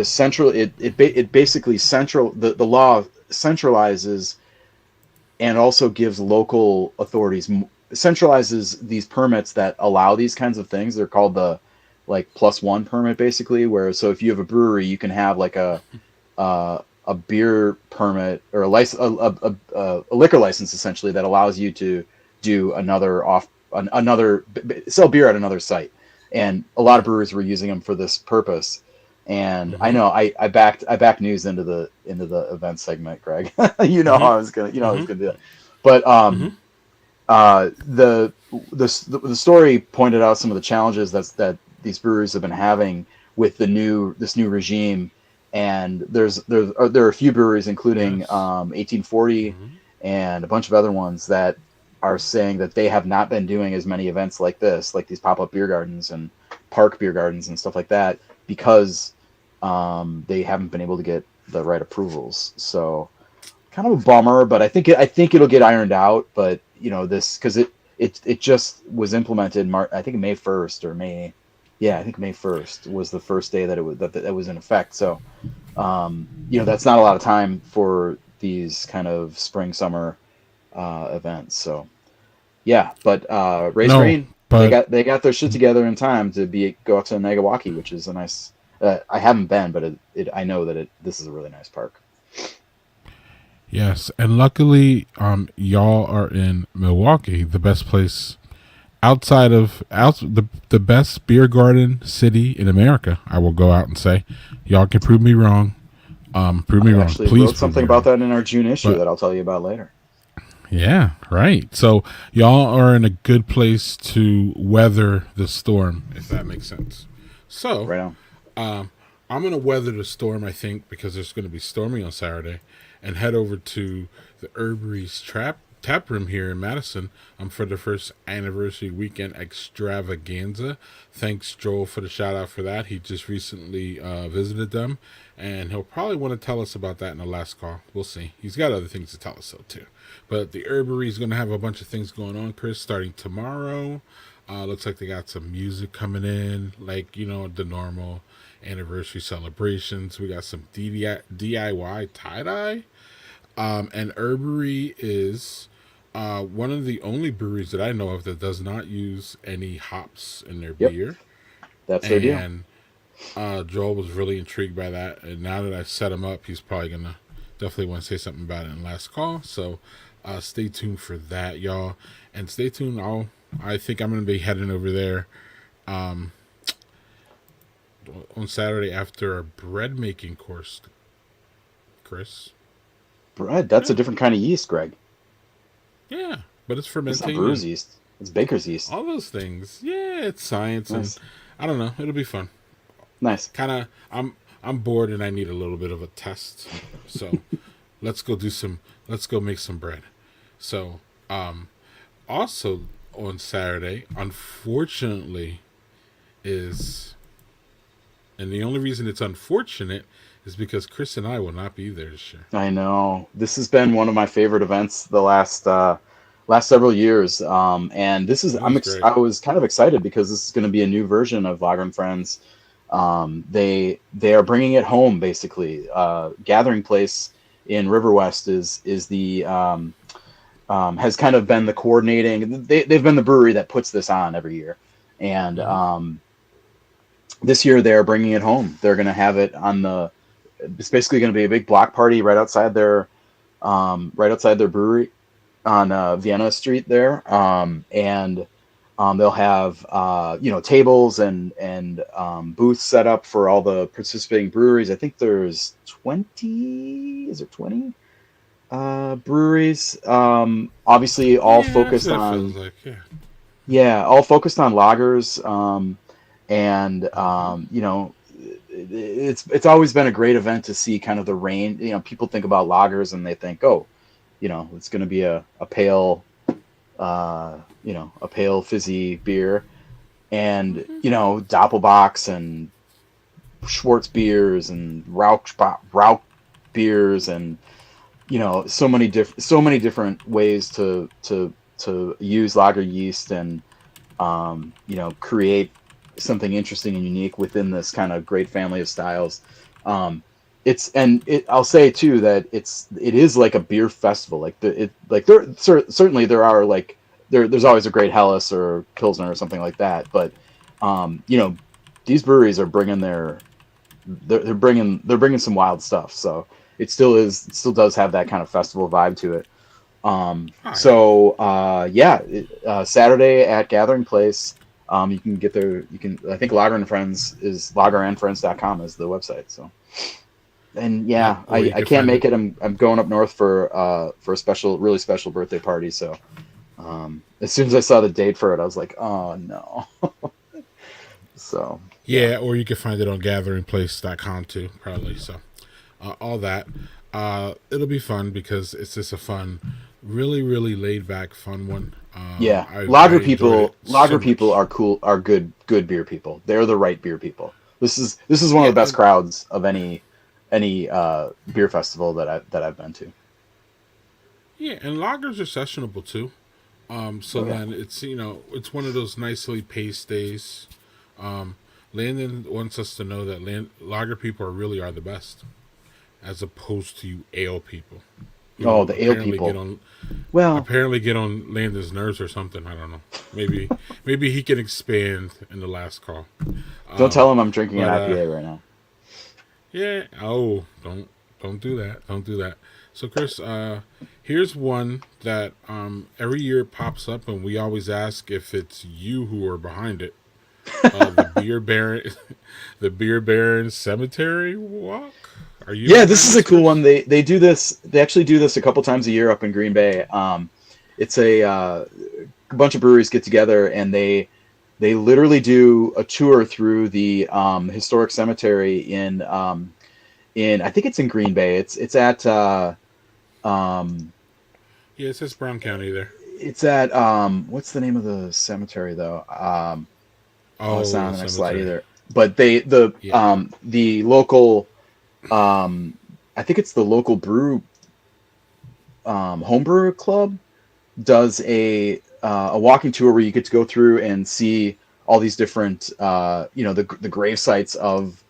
central it basically the law centralizes and also gives local authorities centralizes these permits that allow these kinds of things. They're called the like +1 permit, basically, where so if you have a brewery, you can have like a beer permit or a liquor license, essentially, that allows you to do sell beer at another site. And a lot of breweries were using them for this purpose. And I know I backed news into the event segment, Greg. You know how I was gonna do it. But the story pointed out some of the challenges that these breweries have been having with this new regime. And there are a few breweries, including 1840 and a bunch of other ones, that are saying that they have not been doing as many events like this, like these pop-up beer gardens and park beer gardens and stuff like that, because they haven't been able to get the right approvals. So kind of a bummer, but I think it'll get ironed out. But this, because it just was implemented I think May 1st or May. Yeah, I think May 1st was the first day that that was in effect. So, that's not a lot of time for these kind of spring summer events. So, yeah, but Raise No, Green, but they got their shit together in time to go out to Nagawaki, which is a nice. I haven't been, but I know that this is a really nice park. yes, and luckily, y'all are in Milwaukee, the best place outside of the best beer garden city in America. I will go out and say, y'all can prove me wrong. Prove me I wrong. actually Please wrote prove something me about wrong. that in our June issue But that I'll tell you about later. yeah, right. So y'all are in a good place to weather the storm, if that makes sense. So Right on. I'm gonna weather the storm, I think, because it's gonna be stormy on Saturday, and head over to the Herbery's tap room here in Madison for the first anniversary weekend extravaganza. Thanks, Joel, for the shout out for that. He just recently visited them, and he'll probably want to tell us about that in the last call. We'll see. He's got other things to tell us though too. But the Herbery is going to have a bunch of things going on, Chris, starting tomorrow. Looks like they got some music coming in, like, the normal anniversary celebrations. We got some DIY tie-dye. And Herbery is one of the only breweries that I know of that does not use any hops in their Yep, beer. that's their deal. And Joel was really intrigued by that. And now that I've set him up, he's probably going to definitely want to say something about it in the last call. So stay tuned for that, y'all. And stay tuned. I think I'm going to be heading over there on Saturday after a bread making course, Chris. Bread, that's a different kind of yeast, Greg. Yeah, but it's It's fermenting. not brewer's yeast. It's baker's yeast. All those things. Yeah, it's science, Nice. and I don't know. It'll be fun. Nice. Kind of. I'm bored and I need a little bit of a test. So let's go make some bread. So also on Saturday, unfortunately, and the only reason it's unfortunate is because Chris and I will not be there this year. I know. This has been one of my favorite events the last several years. And this is Great. I was kind of excited because this is going to be a new version of Lager and Friends. They are bringing it home basically. Gathering Place in River West is the has kind of been the coordinating. They've been the brewery that puts this on every year, and this year they're bringing it home. They're going to have it it's basically going to be a big block party right outside their brewery on Vienna Street there, and they'll have tables and booths set up for all the participating breweries. I think there's 20. Is there 20 breweries? Obviously, all focused on all focused on lagers. It's always been a great event to see kind of the range. People think about lagers and they think, oh, it's going to be a pale, a pale fizzy beer, and Doppelbocks and Schwartz beers and Rauch beers, and so many different ways to use lager yeast and create something interesting and unique within this kind of great family of styles. I'll say too that it is like a beer festival. Certainly there are there's always a great Helles or Pilsner or something like that, but these breweries are bringing they're bringing some wild stuff. So it still does have that kind of festival vibe to it. Saturday at Gathering Place. You can get there. I think Lager and Friends is lagerandfriends.com is the website. So, and I can't make it. I'm going up north for a really special birthday party. So, as soon as I saw the date for it, I was like, oh no. So. Yeah, or you can find it on gatheringplace.com too, probably. So, all that. It'll be fun because it's just a fun, really, really laid back, fun one. Lager people are cool, are good beer people. They're the right beer people. This is one of the best crowds of any beer festival that I've been to. Yeah, and lagers are sessionable too. So then it's it's one of those nicely paced days. Landon wants us to know that lager people really are the best, as opposed to you ale people. Oh, the ale people. Apparently get on Landon's nerves or something. I don't know. Maybe he can expand in the last call. Don't tell him I'm drinking an IPA right now. Yeah. Oh, don't do that. Don't do that. So Chris, here's one that every year it pops up, and we always ask if it's you who are behind it. The Beer Baron Cemetery Walk. Are you? Yeah, this is a cool one. They do this. They actually do this a couple times a year up in Green Bay. It's a bunch of breweries get together, and they literally do a tour through the historic cemetery in I think it's in Green Bay. It's at yeah, it says Brown County there. It's at what's the name of the cemetery though? It's not on the next slide either. But the local I think it's the local homebrew club does a walking tour where you get to go through and see all these different the grave sites of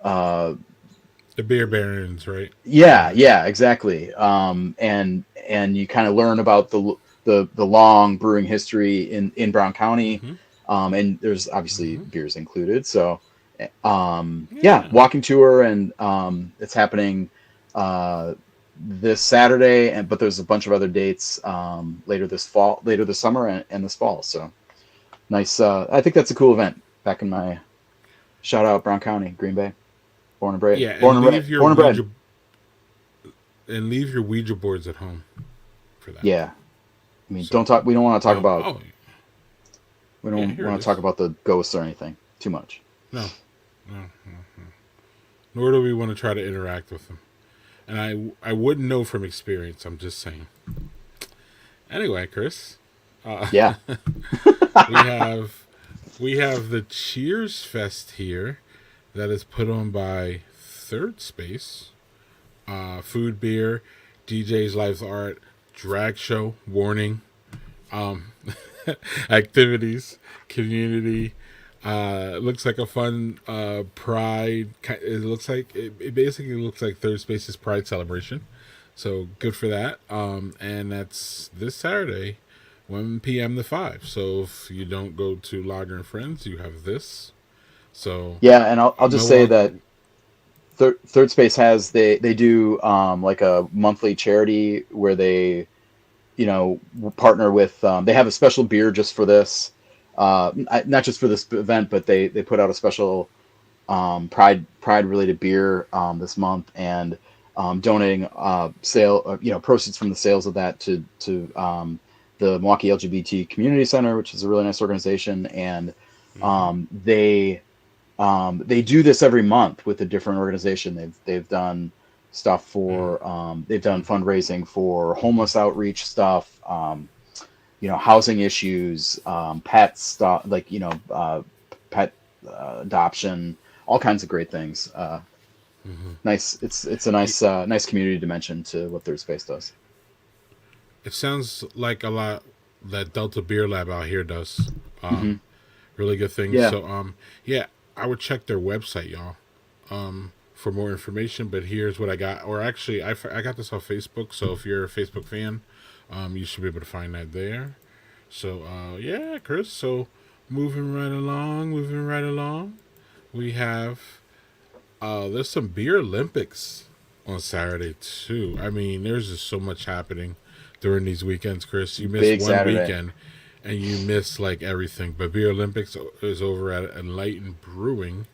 the beer barons, right? Yeah, exactly. And you kind of learn about the long brewing history in Brown County. Mm-hmm. And there's obviously beers included. So walking tour, and it's happening this Saturday, but there's a bunch of other dates later this summer and this fall. So nice. I think that's a cool event. Back in my shout out Brown County, Green Bay, born and bred. Yeah, born and bred. And leave your Ouija boards at home for that. Yeah, I mean, don't talk. We don't want to talk about. We don't want to talk about the ghosts or anything too much. No. Nor do we want to try to interact with them. And I wouldn't know from experience. I'm just saying. Anyway, Chris. Yeah. we have the Cheers Fest here, that is put on by Third Space. Food, beer, DJs, live art, drag show, warning, activities, community. It looks like a fun Pride. It basically looks like Third Space's Pride celebration. So good for that. And that's this Saturday, 1 p.m. to 5. So if you don't go to Lager and Friends, you have this. So yeah, and I'll just say that Third Space has they do like a monthly charity where they partner with they have a special beer just for this. Not just for this event, but they put out a special Pride related beer this month, and donating proceeds from the sales of that to the Milwaukee LGBT Community Center, which is a really nice organization, and they do this every month with a different organization. They've done stuff for they've done fundraising for homeless outreach stuff. Housing issues, pet stuff, pet adoption, all kinds of great things. Nice. It's a nice community dimension to what Third Space does. It sounds like a lot that Delta Beer Lab out here does. Really good things. Yeah. So, I would check their website, y'all, for more information. But here's what I got. Or actually, I got this off Facebook. So if you're a Facebook fan, you should be able to find that there. So, Chris. So, moving right along, we have there's some beer Olympics on Saturday too. I mean, there's just so much happening during these weekends, Chris. You miss Big one Saturday. weekend, and you miss like everything. But Beer Olympics is over at Enlightened Brewing.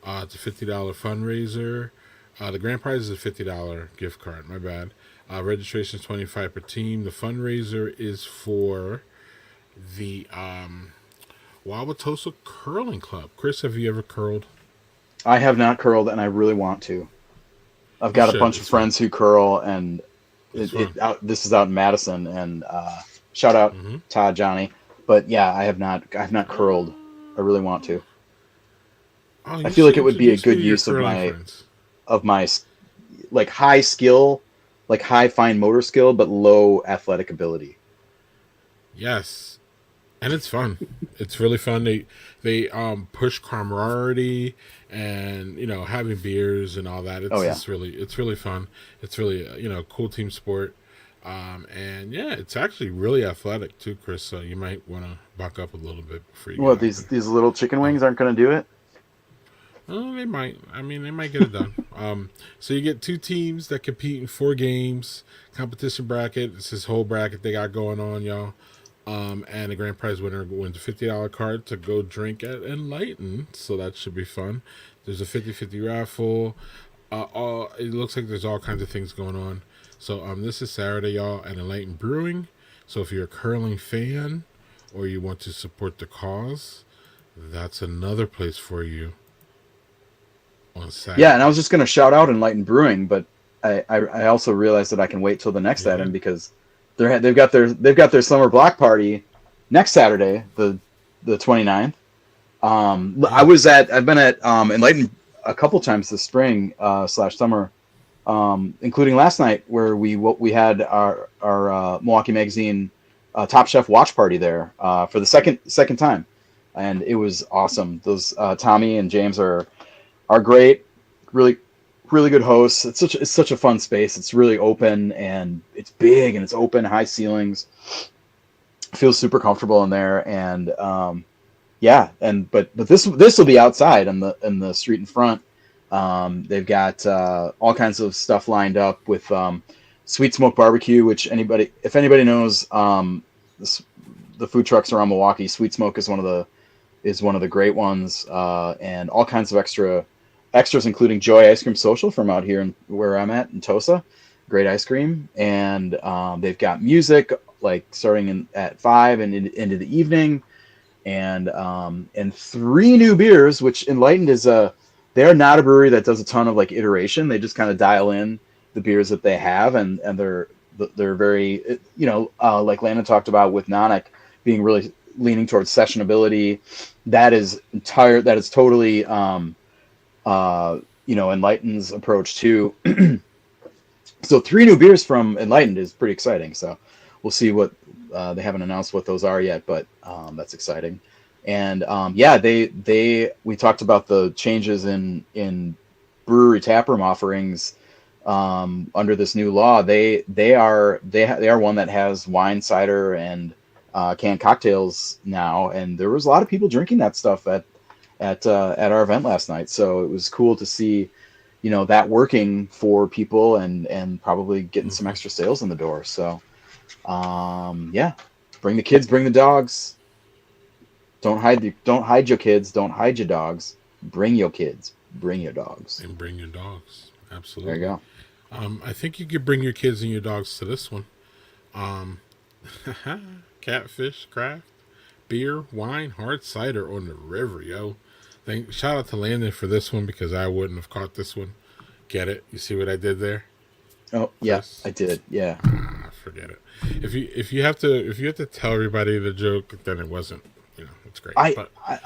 It's a $50 fundraiser. The grand prize is a $50 gift card. My bad. Registration is $25 per team. The fundraiser is for the Wauwatosa Curling Club. Chris, have you ever curled? I have not curled, and I really want to. I've got a bunch of friends who curl, and this is out in Madison, and shout out Todd, Johnny. But yeah, I have not curled. I really want to. I feel like it would be a good use of my like high skill, like high fine motor skill but low athletic ability. Yes, and it's fun. It's really fun. They push camaraderie and having beers and all that. Oh It's yeah. just really it's really fun. It's really cool team sport. And yeah, it's actually really athletic too, Chris. So you might want to buck up a little bit before you get What, out these there. these little chicken wings aren't going to do it? Oh, they might. I mean, they might get it done. So you get two teams that compete in 4 games. Competition bracket. It's this whole bracket they got going on, y'all. And the grand prize winner wins a $50 card to go drink at Enlighten. So that should be fun. There's a 50-50 raffle. It looks like there's all kinds of things going on. So this is Saturday, y'all, at Enlighten Brewing. So if you're a curling fan or you want to support the cause, that's another place for you on Saturday. Yeah, and I was just going to shout out Enlightened Brewing, but I also realized that I can wait till the next Yeah. item because they've got their summer block party next Saturday, the 29th. I've been at Enlightened a couple times this spring / summer, including last night where we had our Milwaukee Magazine Top Chef watch party there for the second time, and it was awesome. Those Tommy and James are great, really good hosts. It's such a fun space. It's really open and it's big and it's open, high ceilings. Feels super comfortable in there, and yeah, but this will be outside in the street in front. They've got all kinds of stuff lined up with Sweet Smoke Barbecue, which if anybody knows the food trucks around Milwaukee, Sweet Smoke is one of the great ones, and all kinds of extras, including Joy Ice Cream Social from out here where I'm at in Tosa. Great ice cream, and they've got music like starting at 5 and into the evening, and 3 new beers, which Enlightened is they're not a brewery that does a ton of like iteration. They just kind of dial in the beers that they have, and they're very like Landon talked about with Nonic being really leaning towards sessionability. That is totally Enlightened's approach too. So 3 new beers from Enlightened is pretty exciting. So we'll see what they haven't announced what those are yet, but that's exciting. And we talked about the changes in brewery taproom offerings under this new law. They are one that has wine, cider, and canned cocktails now, and there was a lot of people drinking that stuff at our event last night. So it was cool to see that working for people and probably getting some extra sales in the door. So bring the kids, bring the dogs. Don't hide your kids, don't hide your dogs. Bring your kids, bring your dogs, And bring your dogs. Absolutely. There you go. I think you could bring your kids and your dogs to this one. Catfish, craft, beer, wine, hard cider on the river, yo. Shout out to Landon for this one because I wouldn't have caught this one. Get it? You see what I did there? Oh yes, I did. Yeah. Forget it. If you have to tell everybody the joke, then it wasn't. It's great.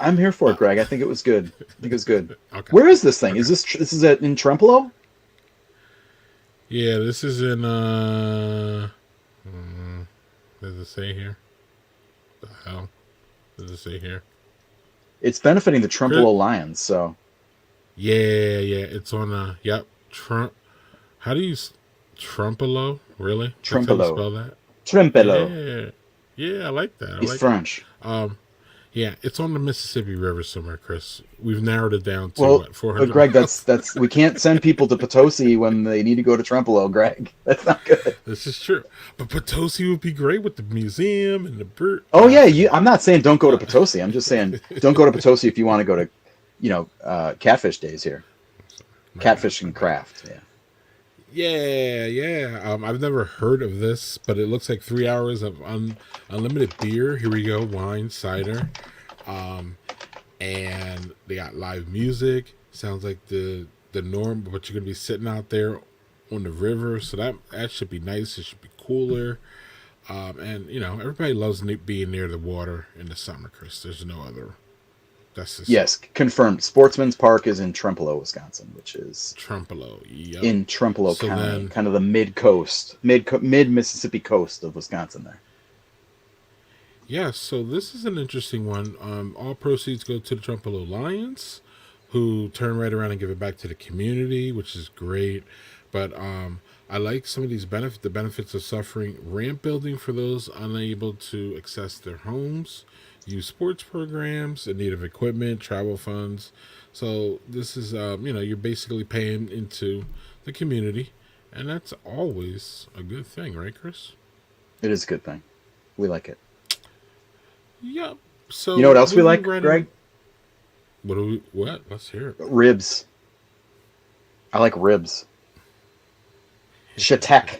I'm here for it, Greg. I think it was good. Okay. Where is this thing? Okay. This is in Trempolo? Yeah, this is in does it say here? The hell? Does it say here? It's benefiting the Trempolo Lions, so. Yeah, it's on yep, how do you Trempolo? Really? Trempolo. That's how you spell that? Trempolo. Yeah, I like that. It's French. Yeah, it's on the Mississippi River somewhere, Chris. We've narrowed it down to 400. But Greg, that's we can't send people to Potosi when they need to go to Trempolo, Greg. That's not good. This is true. But Potosi would be great with the museum and the bird. Oh yeah, I'm not saying don't go to Potosi. I'm just saying don't go to Potosi if you want to go to, Catfish Days here. Catfish and Craft. Yeah. I've never heard of this, but it looks like 3 hours of unlimited beer. Here we go, wine, cider, and they got live music. Sounds like the norm, but you're gonna be sitting out there on the river, so that should be nice. It should be cooler, and everybody loves being near the water in the summer, Chris. There's no other That's the Yes, confirmed. Sportsman's Park is in Trempealeau, Wisconsin, which is Trempealeau. Yep. in Trempealeau So County, then- kind of the mid Mississippi coast of Wisconsin there. Yeah, so this is an interesting one. All proceeds go to the Trempealeau Lions, who turn right around and give it back to the community, which is great. But I like some of these benefits. The benefits of suffering: ramp building for those unable to access their homes, youth sports programs in need of equipment, travel funds. So this is, you're basically paying into the community, and that's always a good thing, right, Chris? It is a good thing. We like it. Yep. So You know what else we moving like, right Greg? What? Let's hear it. Ribs. I like ribs. Chautauqua.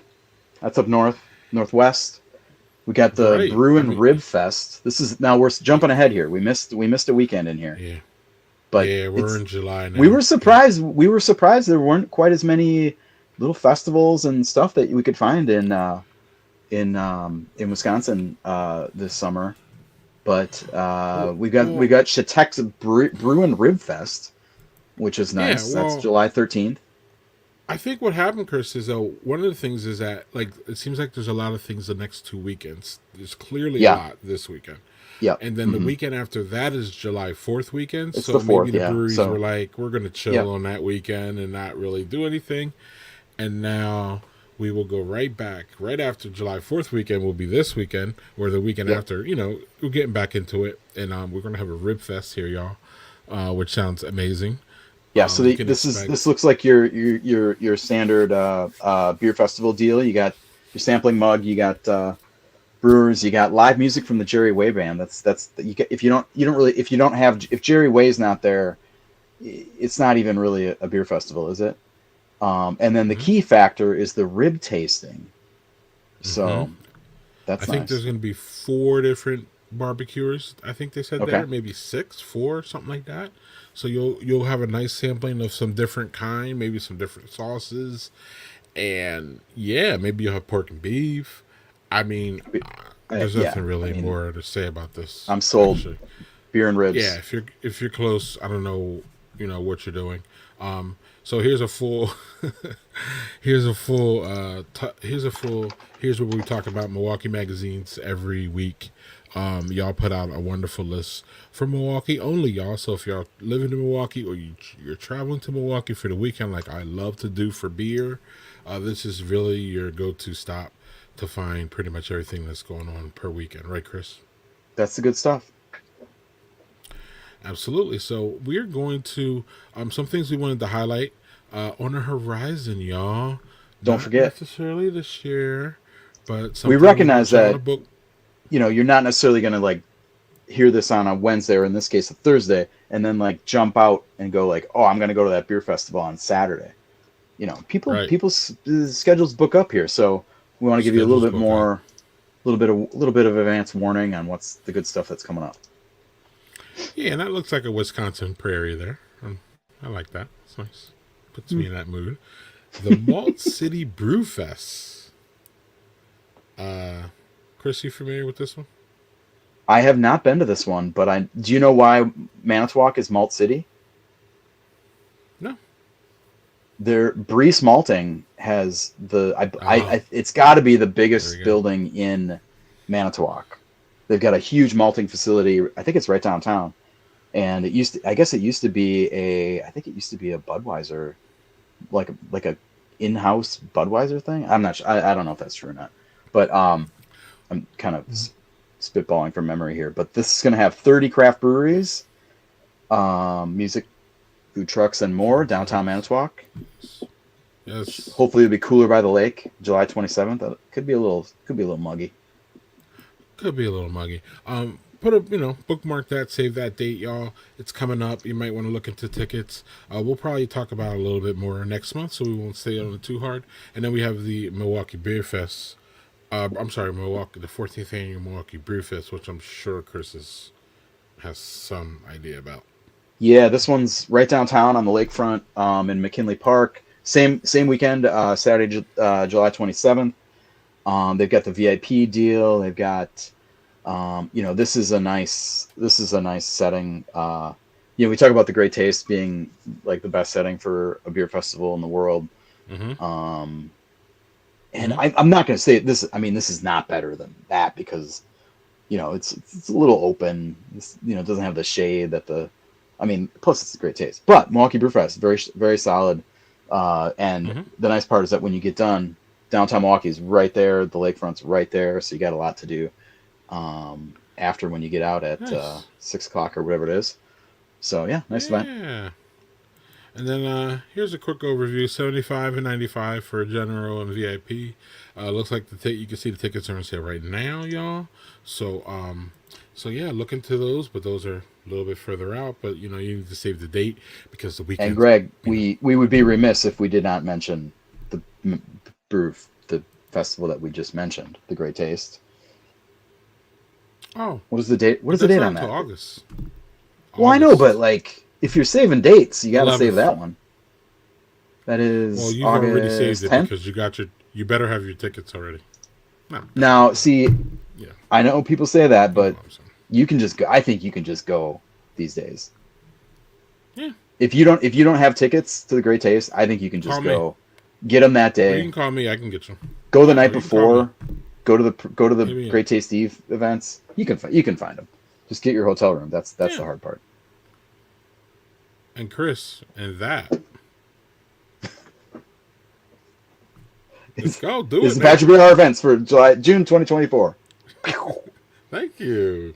That's up northwest. We got the Right. Bruin Rib Fest. This is now we're jumping ahead here. We missed a weekend in here. Yeah. But yeah, we're it's- in July now. we were surprised. We were surprised there weren't quite as many little festivals and stuff that we could find in Wisconsin this summer. But we got Chautauqua Bruin Rib Fest, which is nice. Yeah, well, that's July 13th. I think what happened, Chris, is one of the things is that it seems like there's a lot of things the next 2 weekends. There's clearly a lot this weekend. Yeah. And then the weekend after that is July 4th weekend. It's so the 4th, maybe the breweries So- were like, we're going to chill on that weekend and not really do anything. And now we will go right back. Right after July 4th weekend will be this weekend, or the weekend after. We're getting back into it. And we're going to have a rib fest here, y'all, which sounds amazing. Yeah, so this looks like your standard beer festival deal. You got your sampling mug, you got brewers, you got live music from the Jerry Way band. If Jerry Way's not there, it's not even really a beer festival, is it? And then the key factor is the rib tasting. So that's I think nice. there's going to be 4 different barbecuers. I think they said Okay. there, maybe 6, 4, something like that. So you'll have a nice sampling of some different kind, maybe some different sauces, and maybe you'll have pork and beef. I mean, there's nothing really more to say about this. I'm sold. Actually. Beer and ribs. Yeah, if you're close, I don't know, what you're doing. So here's where we talk about Milwaukee magazines every week. Y'all put out a wonderful list for Milwaukee only, y'all. So if y'all living in Milwaukee or you're traveling to Milwaukee for the weekend, like I love to do for beer, this is really your go-to stop to find pretty much everything that's going on per weekend, right, Chris? That's the good stuff. Absolutely. So we're going to some things we wanted to highlight on the horizon, y'all. Don't Not forget. necessarily this year, but We recognize that book. you're not necessarily going to hear this on a Wednesday or in this case a Thursday and then jump out and go oh, I'm going to go to that beer festival on Saturday. People's schedules book up here, so we want to give you a little bit more, little bit of advance warning on what's the good stuff that's coming up. Yeah, and that looks like a Wisconsin prairie there. I like that. It's nice. Puts me in that mood. The Malt City Brew Fest. Chris, you familiar with this one? I have not been to this one, but do you know why Manitowoc is Malt City? No. Their Breeze Malting has it's got to be the biggest building in Manitowoc. They've got a huge malting facility. I think it's right downtown, and it used to be a Budweiser, like a in-house Budweiser thing. I'm not sure. I don't know if that's true or not, but I'm kind of spitballing from memory here. But this is going to have 30 craft breweries, music, food trucks, and more downtown Manitowoc. Yes. Hopefully, it'll be cooler by the lake, July 27th. Could be a little muggy. Could be a little muggy. Bookmark that, save that date, y'all. It's coming up. You might want to look into tickets. We'll probably talk about it a little bit more next month, so we won't stay on it too hard. And then we have the Milwaukee Beer Fest. The 14th annual Milwaukee Beer Fest, which I'm sure Chris has some idea about. Yeah, this one's right downtown on the lakefront in McKinley Park. Same weekend, Saturday, July 27th. They've got the VIP deal. They've got, this is a nice setting we talk about the Great Taste being like the best setting for a beer festival in the world. Mm-hmm. And I'm not going to say this. I mean, this is not better than that because, it's a little open. It's, it doesn't have the shade that plus it's a Great Taste. But Milwaukee Brew Fest, very, very solid. And the nice part is that when you get done, downtown Milwaukee is right there. The lakefront's right there. So you got a lot to do after when you get out at 6 o'clock or whatever it is. So, yeah, nice event. Yeah. And then here's a quick overview: $75 and $95 for general and VIP. Looks like you can see the tickets are on sale right now, y'all. So yeah, look into those, but those are a little bit further out. But you need to save the date because the weekend. And Greg, we would be remiss if we did not mention the festival that we just mentioned, the Great Taste. Oh, what is the date? What is the date on that? August. Well, I know, but if you're saving dates, you got to 11th. save that one. That is well, you've August already saved 10th? it because you better have your tickets already. No. Now, see, Yeah. I know people say that, but you can just go. I think you can just go these days. Yeah. If you don't have tickets to the Great Taste, I think you can just go get them that day. Or you can call me. I can get you. Go the night before. Go to the Maybe, Great Taste Eve events. You can find them. Just get your hotel room. That's the hard part. And Chris, and that. Let's go. Do it. It's the Badger Beer Hour events for June 2024. Thank you.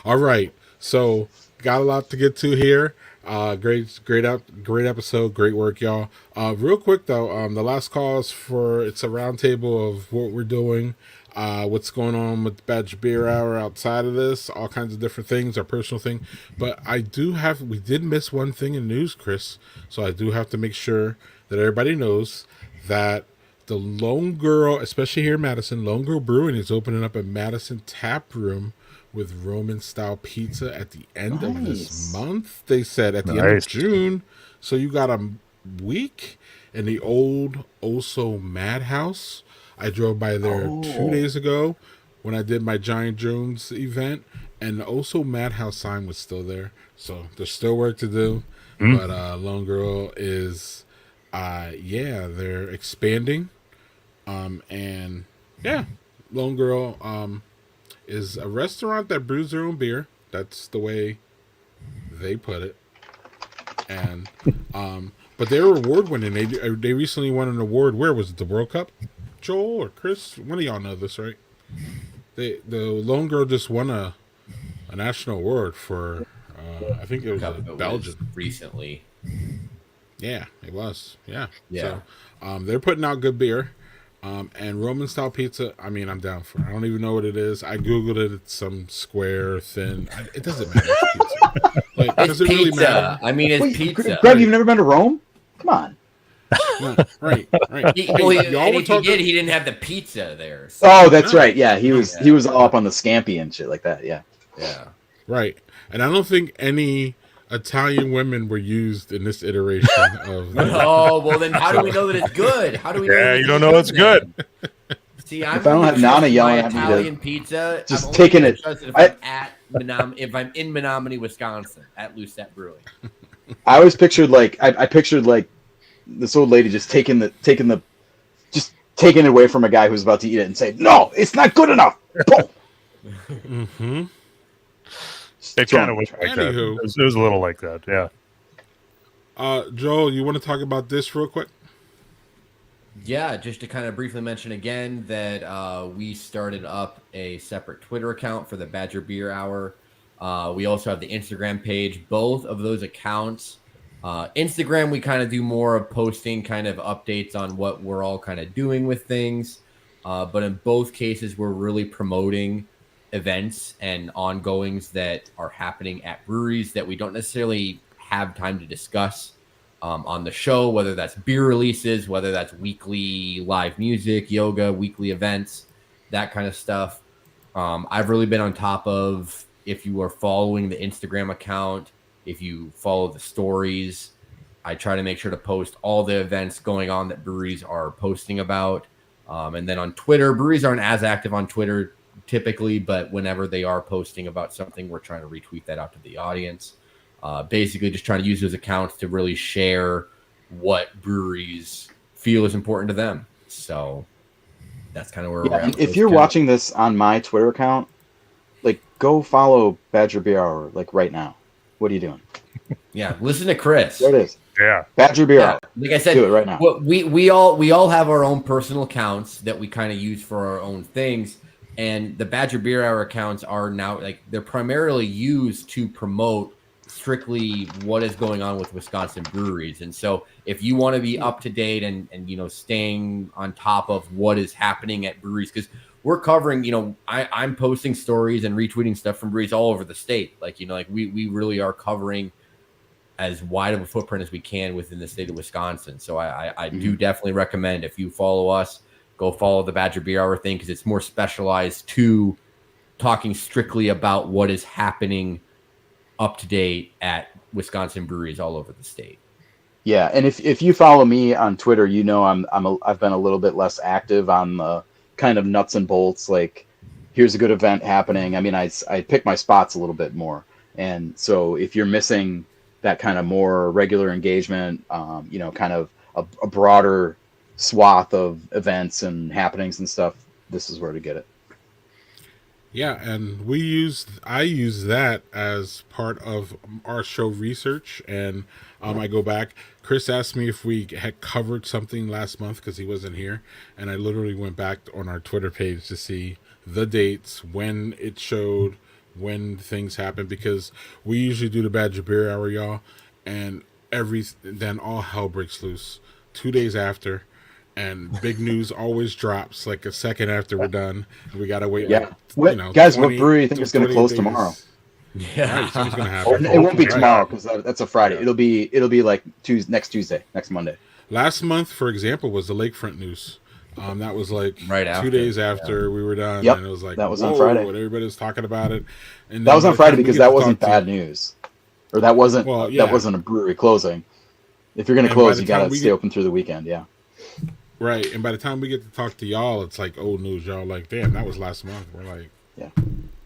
All right. So got a lot to get to here. Great episode. Great work, y'all. Real quick though, the last call is it's a roundtable of what we're doing, what's going on with the Badger Beer Hour outside of this, all kinds of different things, our personal thing. But we did miss one thing in news, Chris. So I do have to make sure that everybody knows that the Lone Girl, especially here in Madison, Lone Girl Brewing is opening up a Madison tap room with Roman style pizza at the end of this month. They said at the end of June. So you got a week in the old Oso Madhouse. I drove by there 2 days ago when I did my Giant Jones event, and the Oso Madhouse sign was still there. So there's still work to do. But Lone Girl is they're expanding. And yeah, Lone Girl is a restaurant that brews their own beer. That's the way they put it. And but they were award winning. They recently won an award. Where was it? The World Cup? Joel or Chris? One of y'all know this, right? The Lone Girl just won a national award for I think it was Belgium recently. Yeah, it was. Yeah. So they're putting out good beer. And Roman style pizza, I mean, I'm down for it. I don't even know what it is. I Googled it. It's some square, thin. It doesn't matter. It's pizza. Does it really matter? I mean, it's pizza. Greg, you've never been to Rome? Come on. No, right. He didn't have the pizza there. So. Oh, that's right. Yeah, he was all up on the scampi and shit like that. Yeah. Yeah. Right. And I don't think any Italian women were used in this iteration of. Oh, well then, how do we know that it's good? How do we? Yeah, you don't know it's good. See, if I don't have Nana yelling at me Italian pizza, just taking it. If I'm in Menomonie, Wisconsin, at Lucette Brewing. I always pictured I pictured this old lady just taking it away from a guy who's about to eat it and say, "No, it's not good enough." Boom. Mm-hmm. It kind of was like that. It was a little like that, yeah. Joel, you want to talk about this real quick? Yeah, just to kind of briefly mention again that we started up a separate Twitter account for the Badger Beer Hour. We also have the Instagram page. Both of those accounts, Instagram, we kind of do more of posting kind of updates on what we're all kind of doing with things. But in both cases, we're really promoting events and ongoings that are happening at breweries that we don't necessarily have time to discuss on the show, whether that's beer releases, whether that's weekly live music, yoga, weekly events, that kind of stuff. I've really been on top of, if you are following the Instagram account, if you follow the stories, I try to make sure to post all the events going on that breweries are posting about. And then on Twitter, breweries aren't as active on Twitter typically, but whenever they are posting about something, we're trying to retweet that out to the audience. Basically just trying to use those accounts to really share what breweries feel is important to them. So that's kind of where we're Yeah, at. and if you're watching this on my Twitter account, like go follow Badger Beer Hour like right now. What are you doing? Yeah, listen to Chris. There it is. Yeah. Badger Beer Yeah, Hour. like I said, Do it right now. Well, we all have our own personal accounts that we kind of use for our own things, and the Badger Beer Hour accounts are now like they're primarily used to promote strictly what is going on with Wisconsin breweries. And so if you want to be up to date and staying on top of what is happening at breweries, because we're covering, I'm posting stories and retweeting stuff from breweries all over the state. Like, we really are covering as wide of a footprint as we can within the state of Wisconsin. So I do definitely recommend, if you follow us, go follow the Badger Beer Hour thing, because it's more specialized to talking strictly about what is happening up to date at Wisconsin breweries all over the state. Yeah, and if you follow me on Twitter, I've been a little bit less active on the kind of nuts and bolts. Like, here's a good event happening. I mean, I pick my spots a little bit more, and so if you're missing that kind of more regular engagement, kind of a broader swath of events and happenings and stuff, this is where to get it. Yeah, and I use that as part of our show research, and I go back. Chris asked me if we had covered something last month because he wasn't here, and I literally went back on our Twitter page to see the dates, when it showed, when things happened, because we usually do the Badger Beer Hour, y'all, and then all hell breaks loose 2 days after. And big news always drops like a second after we're done. We gotta wait. Yeah, like, guys, what brewery do you think is going to close tomorrow? Yeah, Right, something's gonna happen. It won't be Right. tomorrow because that's a Friday. Yeah. It'll be like next Tuesday, next Monday. Last month, for example, was the Lakefront news. That was like Right after, 2 days after we were done, Yep, and it was like, that was on whoa, Friday. and everybody was talking about it. And That was then on by the Friday time we because get that to wasn't talk to- bad news, or that wasn't yeah. that wasn't a brewery closing. If you're going to And by close, the you got time to we stay get- open through the weekend. Yeah. Right, and by the time we get to talk to y'all, it's like old news. Y'all like, damn, that was last month. We're like, Yeah.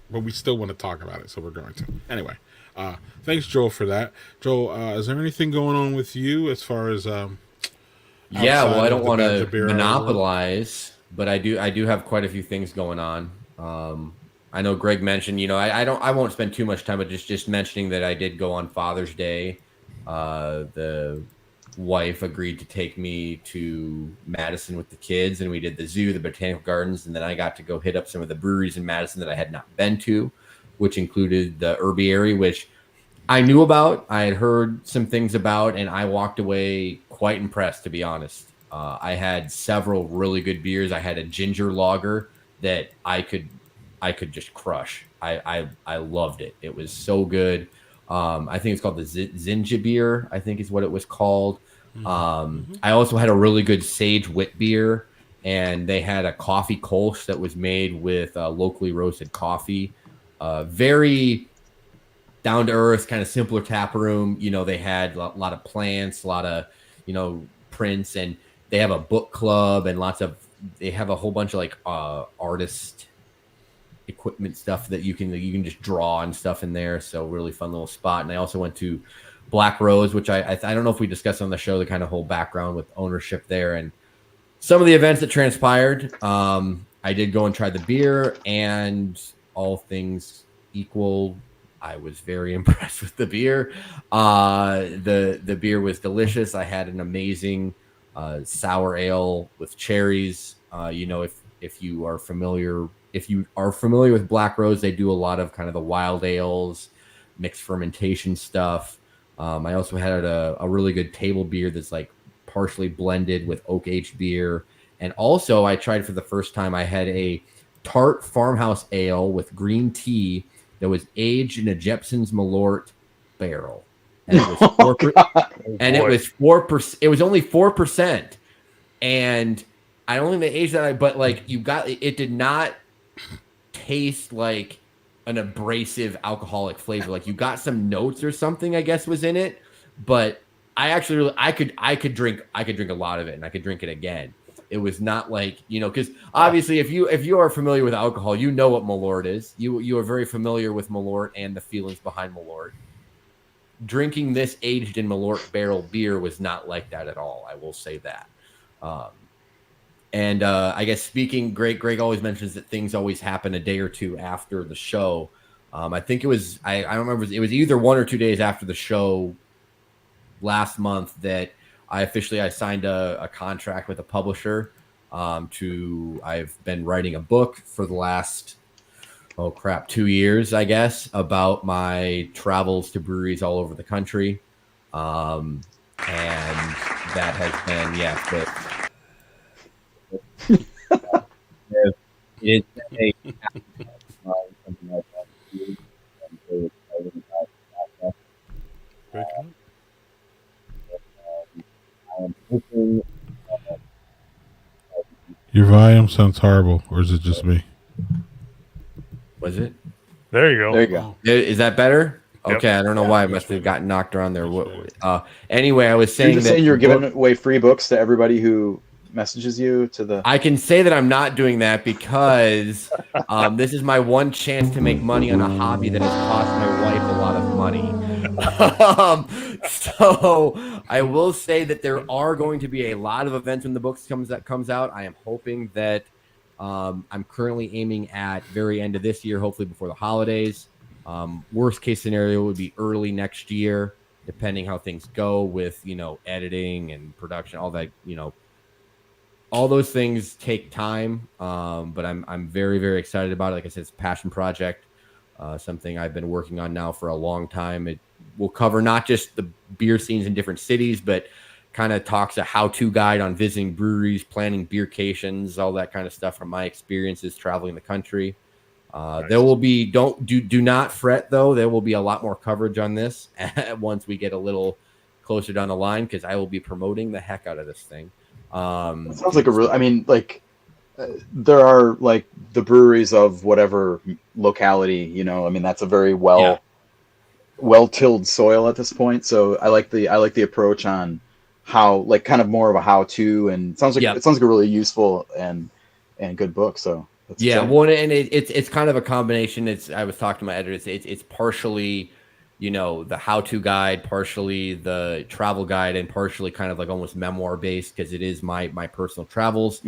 but we still want to talk about it, so we're going to. Anyway, thanks, Joel, for that. Joel, is there anything going on with you as far as yeah. outside Well, I of don't the want Badger to Beer Hour monopolize, but I do have quite a few things going on. I know Greg mentioned, I won't spend too much time, but just mentioning that I did go on Father's Day. The wife agreed to take me to Madison with the kids, and we did the zoo, the botanical gardens, and then I got to go hit up some of the breweries in Madison that I had not been to, which included the Herbiary, which I knew about. I had heard some things about, and I walked away quite impressed, to be honest. I had several really good beers. I had a ginger lager that I could just crush. I loved it. It was so good. I think it's called the Zinja beer, I think is what it was called. I also had a really good sage wit beer, and they had a coffee kolsch that was made with locally roasted coffee. Very down to earth, kind of simpler tap room. They had a lot of plants, a lot of, prints, and they have a book club and they have a whole bunch of like artist equipment stuff that you can just draw and stuff in there. So really fun little spot. And I also went to Black Rose, which I don't know if we discussed on the show, the kind of whole background with ownership there and some of the events that transpired. I did go and try the beer, and all things equal, I was very impressed with the beer. The beer was delicious. I had an amazing sour ale with cherries. If you are familiar with Black Rose, they do a lot of kind of the wild ales, mixed fermentation stuff. I also had a really good table beer that's like partially blended with oak aged beer. And also I tried for the first time, I had a tart farmhouse ale with green tea that was aged in a Jepson's Malort barrel. And it was 4%. And it was 4%. It was only 4%. And I don't think they aged that, but like it did not taste like an abrasive alcoholic flavor. Like you got some notes or something, I guess, was in it, but I could drink a lot of it, and I could drink it again. It was not like, because obviously if you are familiar with alcohol, you know what Malort is. You are very familiar with Malort and the feelings behind Malort. Drinking this aged in Malort barrel beer was not like that at all. I will say that. And I guess Greg always mentions that things always happen a day or two after the show. I think it was, I don't remember, it was either 1 or 2 days after the show last month that I signed a contract with a publisher. I've been writing a book for the last 2 years, I guess, about my travels to breweries all over the country. And that has been, it's a something like that. I'm very excited about that. Very cool. I am hoping. Your volume sounds horrible, or is it just me? Was it? There you go. There you go. Is that better? Yep. Okay, I don't know why I must have gotten knocked around there. Anyway, I was saying You're just saying you're giving away free books to everybody who messages you to the. I can say that I'm not doing that because this is my one chance to make money on a hobby that has cost my wife a lot of money. So I will say that there are going to be a lot of events when the book comes out. I am hoping that I'm currently aiming at very end of this year, hopefully before the holidays. Worst case scenario would be early next year, depending how things go with, editing and production, all that, all those things take time. But I'm very, very excited about it. Like I said, it's a passion project, something I've been working on now for a long time. It will cover not just the beer scenes in different cities, but kind of talks a how-to guide on visiting breweries, planning beercations, all that kind of stuff from my experiences traveling the country. Nice. There will be, do not fret though. There will be a lot more coverage on this once we get a little closer down the line, because I will be promoting the heck out of this thing. It sounds like there are like the breweries of whatever locality, that's a very well-tilled soil at this point. So I like the approach on how, like, kind of more of a how-to, and it sounds like a really useful and good book. So that's exciting. It's kind of a combination. I was talking to my editor. It's partially, the how-to guide, partially the travel guide, and partially kind of like almost memoir based, because it is my personal travels.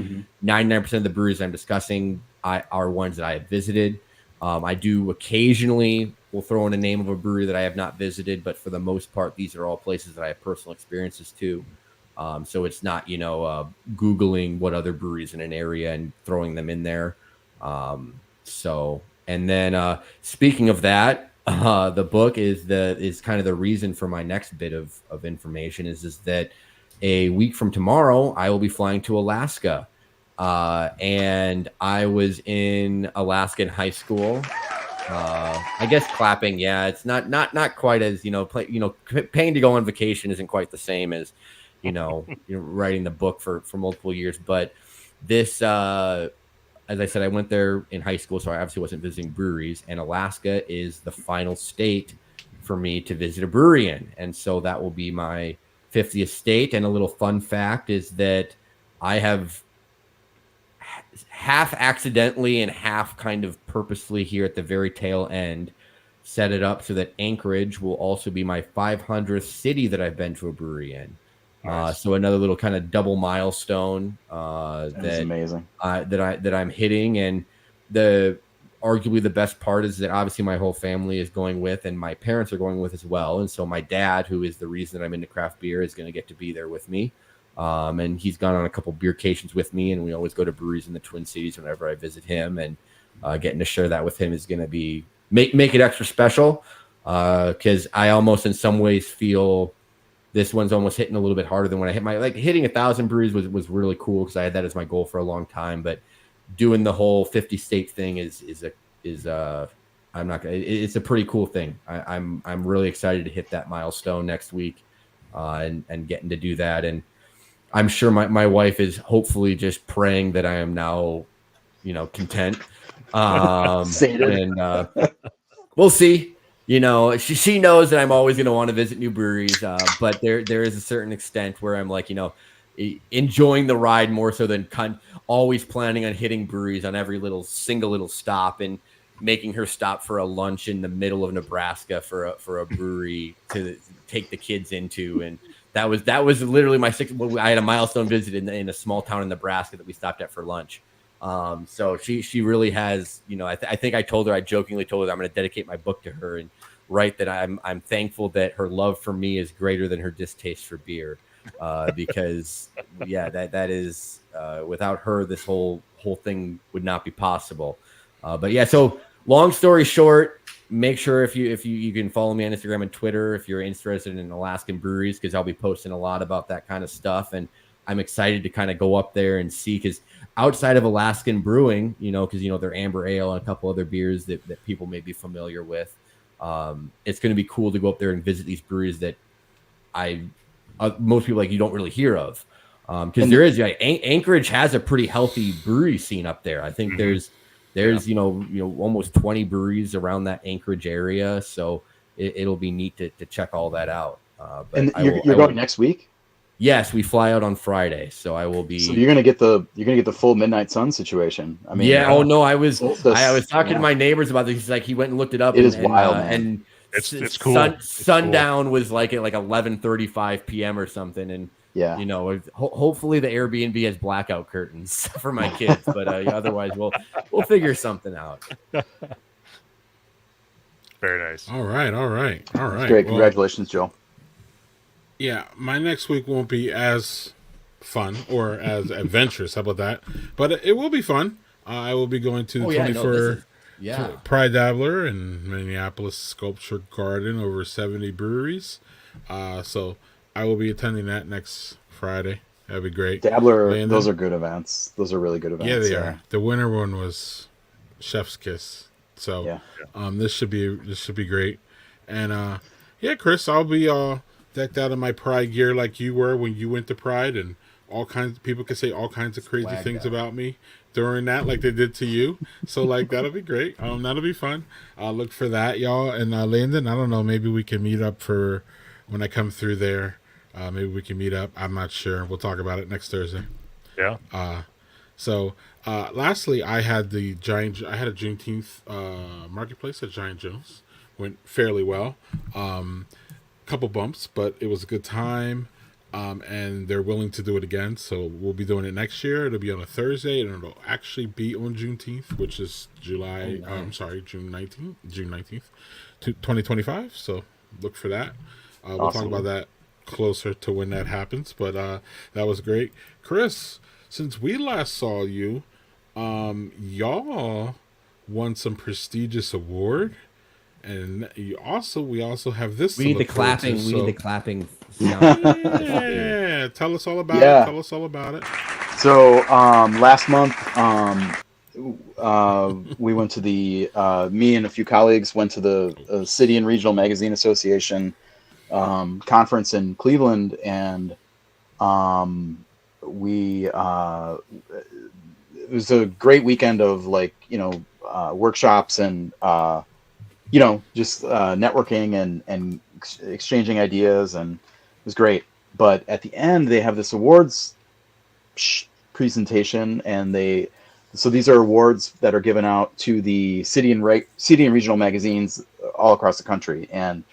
99% of the breweries I'm discussing are ones that I have visited. I do occasionally will throw in a name of a brewery that I have not visited, but for the most part, these are all places that I have personal experiences to. So it's not, Googling what other breweries in an area and throwing them in there. And then speaking of that, the book is kind of the reason for my next bit of information is that a week from tomorrow, I will be flying to Alaska. And I was in Alaska in high school. I guess clapping. Yeah, it's not quite as, paying to go on vacation isn't quite the same as, writing the book for multiple years. But this, as I said, I went there in high school, so I obviously wasn't visiting breweries, and Alaska is the final state for me to visit a brewery in. And so that will be my 50th state. And a little fun fact is that I have half accidentally and half kind of purposely here at the very tail end set it up so that Anchorage will also be my 500th city that I've been to a brewery in. Nice. So another little kind of double milestone that's amazing that I'm hitting. And arguably the best part is that obviously my whole family is going with, and my parents are going with as well. And so my dad, who is the reason that I'm into craft beer, is going to get to be there with me. And he's gone on a couple beercations with me, and we always go to breweries in the Twin Cities whenever I visit him, and getting to share that with him is going to be make it extra special, because I almost in some ways feel this one's almost hitting a little bit harder than when I hit hitting 1,000 breweries was really cool, because I had that as my goal for a long time. But doing the whole 50 state thing it's a pretty cool thing. I'm really excited to hit that milestone next week, and getting to do that. And I'm sure my wife is hopefully just praying that I am now, content. And we'll see. you know, she knows that I'm always going to want to visit new breweries, but there is a certain extent where I'm like, you know, enjoying the ride more so than always planning on hitting breweries on every single little stop, and making her stop for a lunch in the middle of Nebraska for a brewery to take the kids into. And that was literally my sixth. I had a milestone visit in a small town in Nebraska that we stopped at for lunch. So she really has, you know, I think I jokingly told her that I'm going to dedicate my book to her and write that I'm thankful that her love for me is greater than her distaste for beer. Because yeah, that is, without her, this whole thing would not be possible. But yeah, so long story short, make sure if you can follow me on Instagram and Twitter if you're interested in Alaskan breweries, because I'll be posting a lot about that kind of stuff. And I'm excited to kind of go up there and see, because outside of Alaskan brewing, you know, because, you know, they're amber ale and a couple other beers that people may be familiar with. It's going to be cool to go up there and visit these breweries that most people like you don't really hear of. Because there is, like, Anchorage has a pretty healthy brewery scene up there. I think there's you know almost 20 breweries around that Anchorage area, so it'll be neat to check all that out. But and you're going next week? Yes, we fly out on Friday, so I will be. So you're gonna get the full midnight sun situation. I mean, yeah. Oh no, I was talking to my neighbors about this. He's like, he went and looked it up. It is wild, man. And it's cool. Sundown was like at like 11:35 p.m. or something, and yeah, you know, hopefully the Airbnb has blackout curtains for my kids, but otherwise we'll figure something out. Very nice. All right. That's great. Congratulations, Joe. Yeah, my next week won't be as fun or as adventurous. How about that? But it will be fun. I will be going to the 24 Pride Dabbler in Minneapolis Sculpture Garden, over 70 breweries. So I will be attending that next Friday. That'd be great. Dabbler, Landon, those are good events. Those are really good events. Yeah, they are. The winter one was Chef's Kiss. So yeah. This should be great. And yeah, Chris, I'll be decked out in my Pride gear like you were when you went to Pride, and all kinds of people can say all kinds of crazy things about me during that, like they did to you. So like that'll be great. That'll be fun. I'll look for that, y'all. And Landon, I don't know, maybe we can meet up for when I come through there. Maybe we can meet up. I'm not sure. We'll talk about it next Thursday. Yeah. So lastly, I had a Juneteenth marketplace at Giant Joe's. Went fairly well. Couple bumps, but it was a good time. And they're willing to do it again, so we'll be doing it next year. It'll be on a Thursday, and it'll actually be on Juneteenth, which is June 19th, 2025. So look for that. We'll talk about that closer to when that happens, but that was great. Chris, since we last saw you, y'all won some prestigious award. And we also have this. We need the clapping. We need the clapping. Yeah, tell us all about it. Tell us all about it. So last month, we went to me and a few colleagues went to the City and Regional Magazine Association conference in Cleveland, and it was a great weekend of workshops and just networking and exchanging ideas, and it was great. But at the end, they have this awards presentation, and these are awards that are given out to the city and regional magazines all across the country. And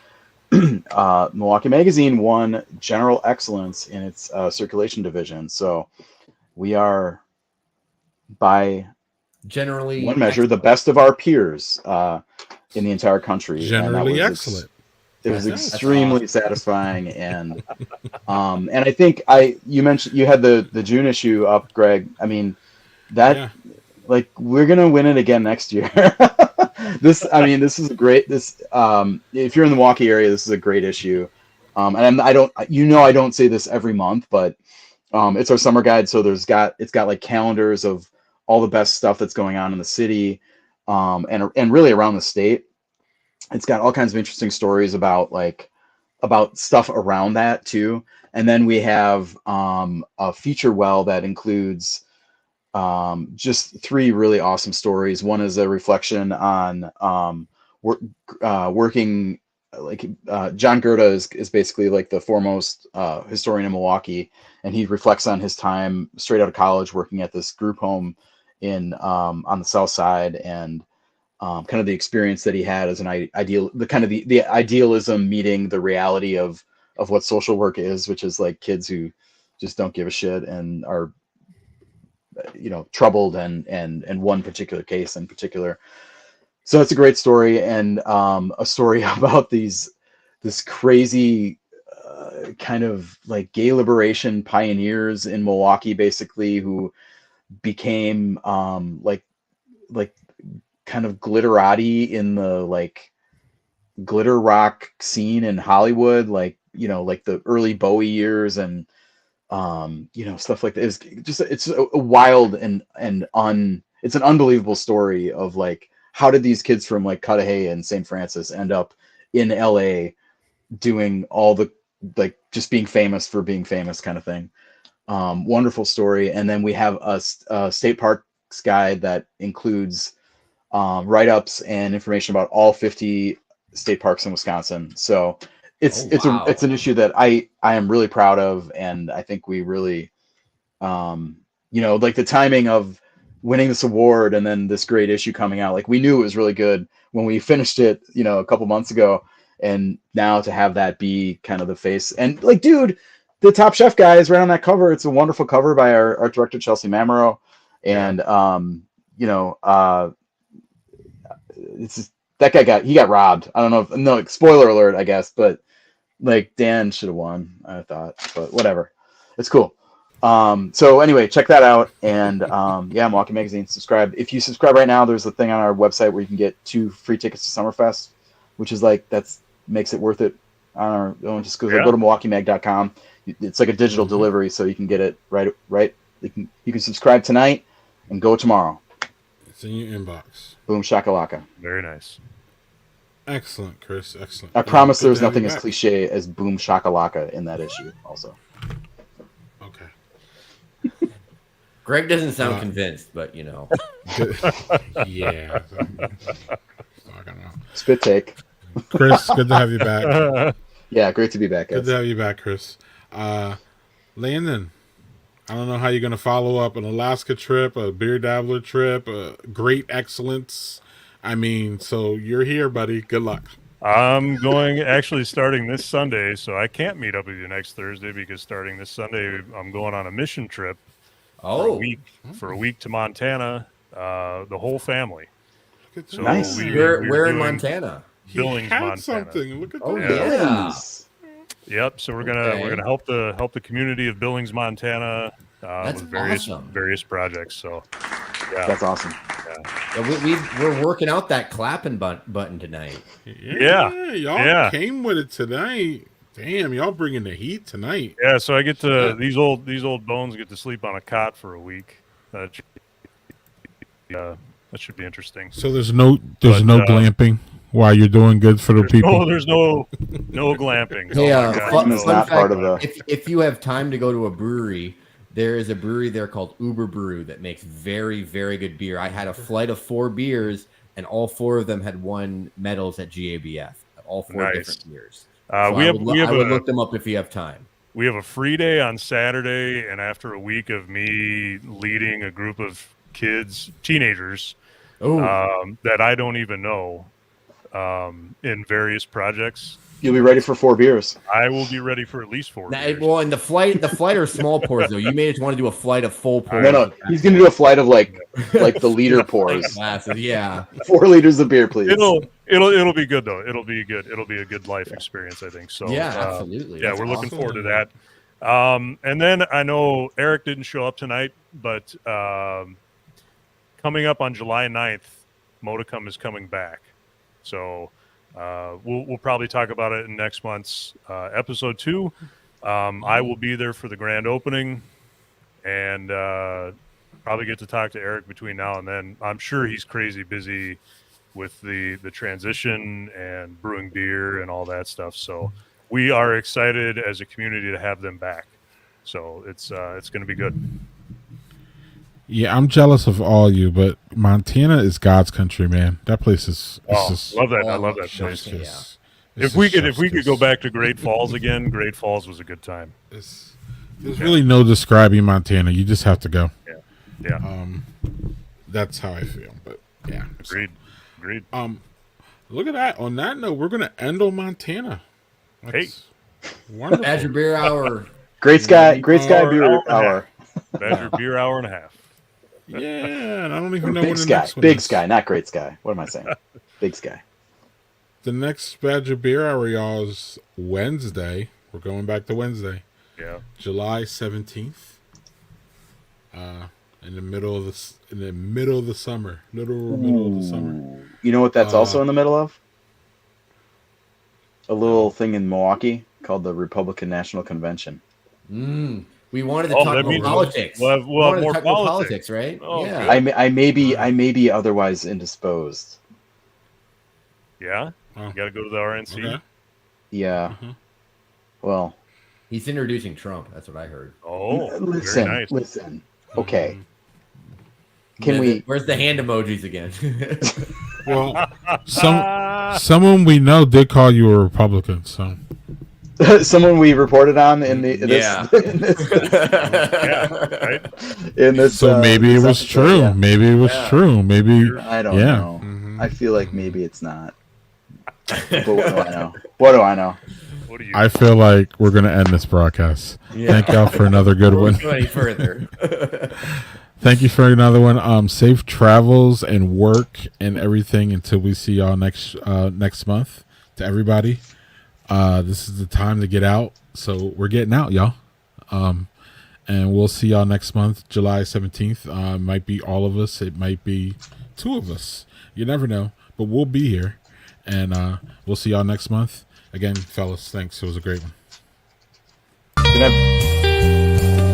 Milwaukee Magazine won General Excellence in its circulation division. So we are, by generally one measure, the best of our peers in the entire country. Generally excellent. It was extremely satisfying, and I think you mentioned you had the June issue up, Greg. I mean, we're gonna win it again next year. This is a great. If you're in the Milwaukee area, this is a great issue. And I don't say this every month, but it's our summer guide, so it's got like calendars of all the best stuff that's going on in the city, and really around the state. It's got all kinds of interesting stories about stuff around that too. And then we have a feature well that includes just 3 really awesome stories. One is a reflection on working like John Gerda is basically like the foremost historian in Milwaukee, and he reflects on his time straight out of college working at this group home in on the south side, and kind of the experience that he had as an ideal, the kind of the idealism meeting the reality of what social work is, which is like kids who just don't give a shit and are, troubled, and one particular case in particular. So it's a great story, and a story about this crazy kind of like gay liberation pioneers in Milwaukee, basically, who became like kind of glitterati in the like glitter rock scene in Hollywood, like like the early Bowie years, and stuff like that. It's a wild and it's an unbelievable story of like, how did these kids from like Cudahy and St. Francis end up in LA doing all the, like, just being famous for being famous kind of thing. Wonderful story. And then we have a state parks guide that includes write-ups and information about all 50 state parks in Wisconsin. So it's an issue that I am really proud of, and I think we really like the timing of winning this award and then this great issue coming out, like we knew it was really good when we finished it a couple months ago, and now to have that be kind of the face, and like, dude, the Top Chef guy is right on that cover. It's a wonderful cover by our art director Chelsea Mamero, and it's just, that guy got robbed. I don't know no spoiler alert, I guess, but like Dan should have won, I thought, but whatever. It's cool. So anyway, check that out. And Milwaukee Magazine, subscribe. If you subscribe right now, there's a thing on our website where you can get 2 free tickets to Summerfest, which is like, makes it worth it. Go to MilwaukeeMag.com. It's like a digital delivery, so you can get it right. You can subscribe tonight and go tomorrow. It's in your inbox. Boom shakalaka. Very nice. Excellent, Chris. Excellent. I promise there's nothing as cliche as boom shakalaka in that issue also. Okay. Greg doesn't sound convinced, but Yeah. I don't know. Spit take. Chris, good to have you back. Yeah, great to be back, guys. Good to have you back, Chris. Landon, I don't know how you're going to follow up an Alaska trip, a beer dabbler trip, a great excellence. I mean, so you're here, buddy. Good luck. I'm going actually starting this Sunday, so I can't meet up with you next Thursday, because starting this Sunday, I'm going on a mission trip for a week to Montana, the whole family. So nice. Where in Montana? Billings, Montana. Something. Look at that. Oh yeah. Yep. So we're gonna help the community of Billings, Montana, That's with awesome. various projects. So yeah, that's awesome. We're working out that clapping button tonight. Yeah. Came with it tonight. Damn, y'all bringing the heat tonight. Yeah. So I get to these old bones get to sleep on a cot for a week. That should be interesting. So there's no glamping while you're doing good for the people. There's no glamping. Hey, not part of the. If you have time to go to a brewery, there is a brewery there called Uber Brew that makes very, very good beer. I had a flight of 4 beers, and all 4 of them had won medals at GABF. All 4 different beers. So I would look them up if you have time. We have a free day on Saturday, and after a week of me leading a group of teenagers that I don't even know, in various projects. You'll be ready for 4 beers. I will be ready for at least 4 beers. Well, and the flight are small pours, though. You may just want to do a flight of full pours. No, he's going to do a flight of like the liter pours. Glasses, yeah. 4 liters of beer, please. It'll be good though. It'll be good. It'll be a good life experience, I think. So yeah, absolutely. Yeah, we're looking forward to that. And then I know Eric didn't show up tonight, but coming up on July 9th, Modicum is coming back. So we'll probably talk about it in next month's episode 2. I will be there for the grand opening, and probably get to talk to Eric between now and then. I'm sure he's crazy busy with the transition and brewing beer and all that stuff. So we are excited as a community to have them back. So it's going to be good. Yeah, I'm jealous of all you, but Montana is God's country, man. That place is. Just, love that. I Oh, love that chef's place. kiss. If we could go back to Great Falls again, Great Falls was a good time. There's really no describing Montana. You just have to go. Yeah. That's how I feel. But yeah, Agreed. Look at that. On that note, we're gonna end on Montana. That's wonderful. Badger Beer Hour. Great Sky Beer Hour. Badger Beer Hour and a half. Yeah, and I don't even know Big when the Sky. next one Big is. Sky, not Great Sky. What am I saying? Big Sky. The next Badger Beer Hour, y'all, is Wednesday. We're going back to Wednesday, Yeah. July 17th. In the middle of the middle of the summer, literal middle of the summer. You know what that's also in the middle of? A little thing in Milwaukee called the Republican National Convention. We wanted to talk that about means politics. we'll have We wanted to more talk about politics. politics, right? Oh, yeah. good. I may be otherwise indisposed. Yeah. Oh. You got to go to the RNC. Okay. Yeah. Well, He's introducing Trump. That's what I heard. Oh, listen, very nice. listen. Okay. Can we? Where's the hand emojis again? Well, someone we know did call you a Republican, so Someone we reported on in the Yeah. Right. in this. so maybe it was episode, true. yeah. Maybe it was true. Maybe I don't yeah. know. I feel like maybe it's not. But what do I know? What do I know? What do you? I feel like we're gonna end this broadcast. Yeah. Thank y'all for another good Before we one. go any further. Thank you for another one. Safe travels and work and everything until we see y'all next month. To everybody, this is the time to get out. So we're getting out, y'all. And we'll see y'all next month, July 17th. Might be all of us. It might be two of us. You never know. But we'll be here. And we'll see y'all next month. Again, fellas, thanks. It was a great one. Good night.